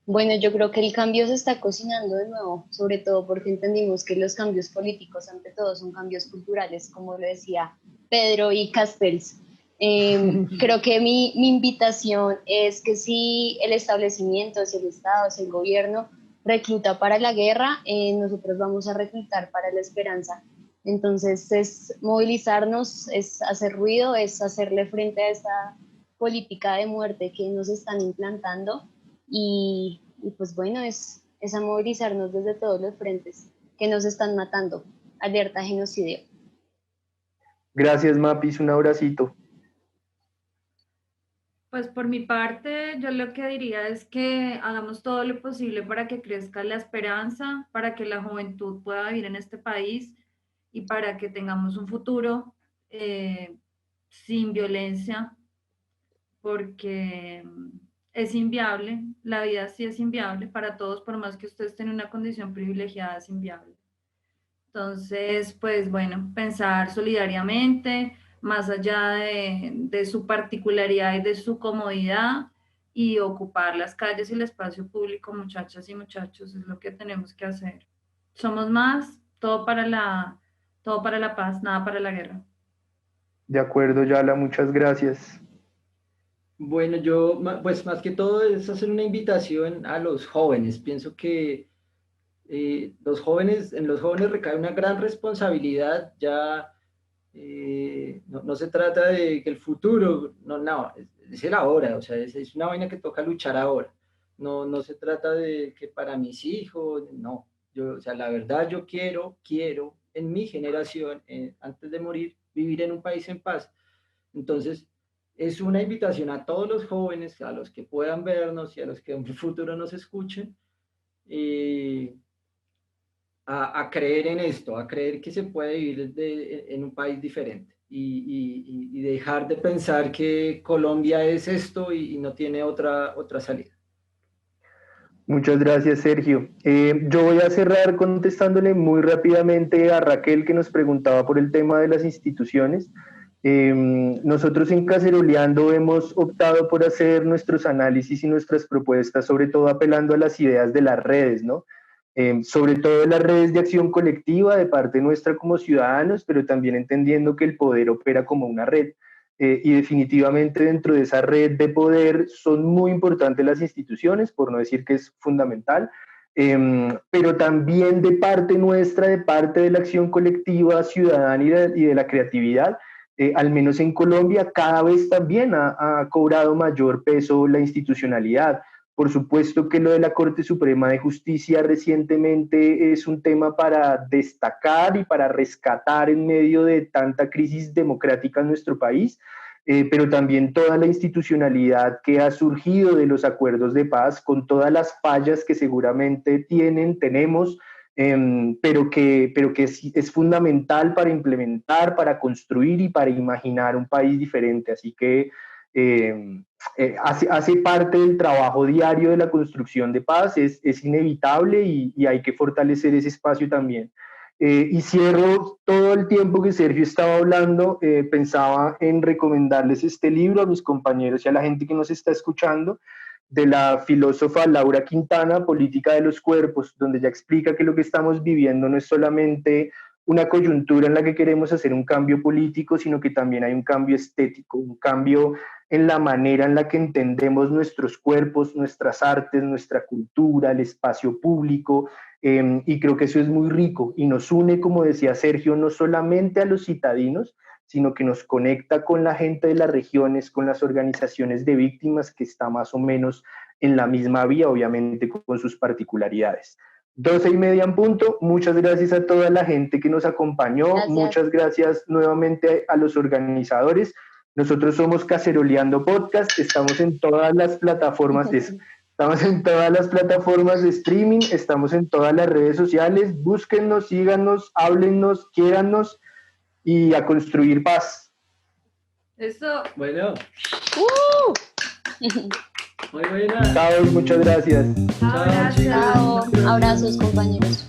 Bueno, yo creo que el cambio se está cocinando de nuevo, sobre todo porque entendimos que los cambios políticos, ante todo, son cambios culturales, como lo decía Pedro y Castells. Creo que mi invitación es que si el establecimiento, si el Estado, si el gobierno recluta para la guerra, nosotros vamos a reclutar para la esperanza. Entonces es movilizarnos, es hacer ruido, es hacerle frente a esta política de muerte que nos están implantando. Y pues bueno, es a movilizarnos desde todos los frentes que nos están matando. Alerta genocidio. Gracias, Mapis, un abracito. Pues por mi parte, yo lo que diría es que hagamos todo lo posible para que crezca la esperanza, para que la juventud pueda vivir en este país y para que tengamos un futuro sin violencia porque es inviable, la vida sí es inviable para todos, por más que ustedes estén en una condición privilegiada, es inviable. Entonces, pues bueno, pensar solidariamente, más allá de su particularidad y de su comodidad, y ocupar las calles y el espacio público, muchachas y muchachos, es lo que tenemos que hacer. Somos más, todo para la paz, nada para la guerra. De acuerdo, Yala, muchas gracias. Bueno, yo, pues más que todo es hacer una invitación a los jóvenes. Pienso que en los jóvenes recae una gran responsabilidad. Ya no se trata de que el futuro, no, es el ahora, o sea, es una vaina que toca luchar ahora. No se trata de que para mis hijos, no. O sea, la verdad yo quiero en mi generación, antes de morir, vivir en un país en paz. Entonces, es una invitación a todos los jóvenes, a los que puedan vernos y a los que en el futuro nos escuchen, a creer en esto, a creer que se puede vivir en un país diferente y dejar de pensar que Colombia es esto y no tiene otra salida. Muchas gracias, Sergio. Yo voy a cerrar contestándole muy rápidamente a Raquel, que nos preguntaba por el tema de las instituciones. Nosotros en Caceroleando hemos optado por hacer nuestros análisis y nuestras propuestas, sobre todo apelando a las ideas de las redes, ¿no? Sobre todo las redes de acción colectiva de parte nuestra como ciudadanos, pero también entendiendo que el poder opera como una red. Y definitivamente dentro de esa red de poder son muy importantes las instituciones, por no decir que es fundamental, pero también de parte nuestra, de parte de la acción colectiva ciudadana y de la creatividad, al menos en Colombia, cada vez también ha cobrado mayor peso la institucionalidad. Por supuesto que lo de la Corte Suprema de Justicia recientemente es un tema para destacar y para rescatar en medio de tanta crisis democrática en nuestro país, pero también toda la institucionalidad que ha surgido de los acuerdos de paz, con todas las fallas que seguramente tenemos, pero que es fundamental para implementar, para construir y para imaginar un país diferente. Así que hace parte del trabajo diario de la construcción de paz, es inevitable y hay que fortalecer ese espacio también. Y cierro todo el tiempo que Sergio estaba hablando, pensaba en recomendarles este libro a mis compañeros y a la gente que nos está escuchando, de la filósofa Laura Quintana, Política de los Cuerpos, donde ya explica que lo que estamos viviendo no es solamente una coyuntura en la que queremos hacer un cambio político, sino que también hay un cambio estético, un cambio en la manera en la que entendemos nuestros cuerpos, nuestras artes, nuestra cultura, el espacio público, y creo que eso es muy rico y nos une, como decía Sergio, no solamente a los citadinos, sino que nos conecta con la gente de las regiones, con las organizaciones de víctimas, que está más o menos en la misma vía, obviamente con sus particularidades. 12:30 en punto. Muchas gracias a toda la gente que nos acompañó. Gracias. Muchas gracias nuevamente a los organizadores. Nosotros somos Caceroleando Podcast. Estamos en todas las plataformas de streaming. Estamos en todas las redes sociales. Búsquennos, síganos, háblennos, quiérannos y a construir paz. Eso. Bueno. Muy buena. Chao, muchas gracias. Chao. Abrazos, compañeros.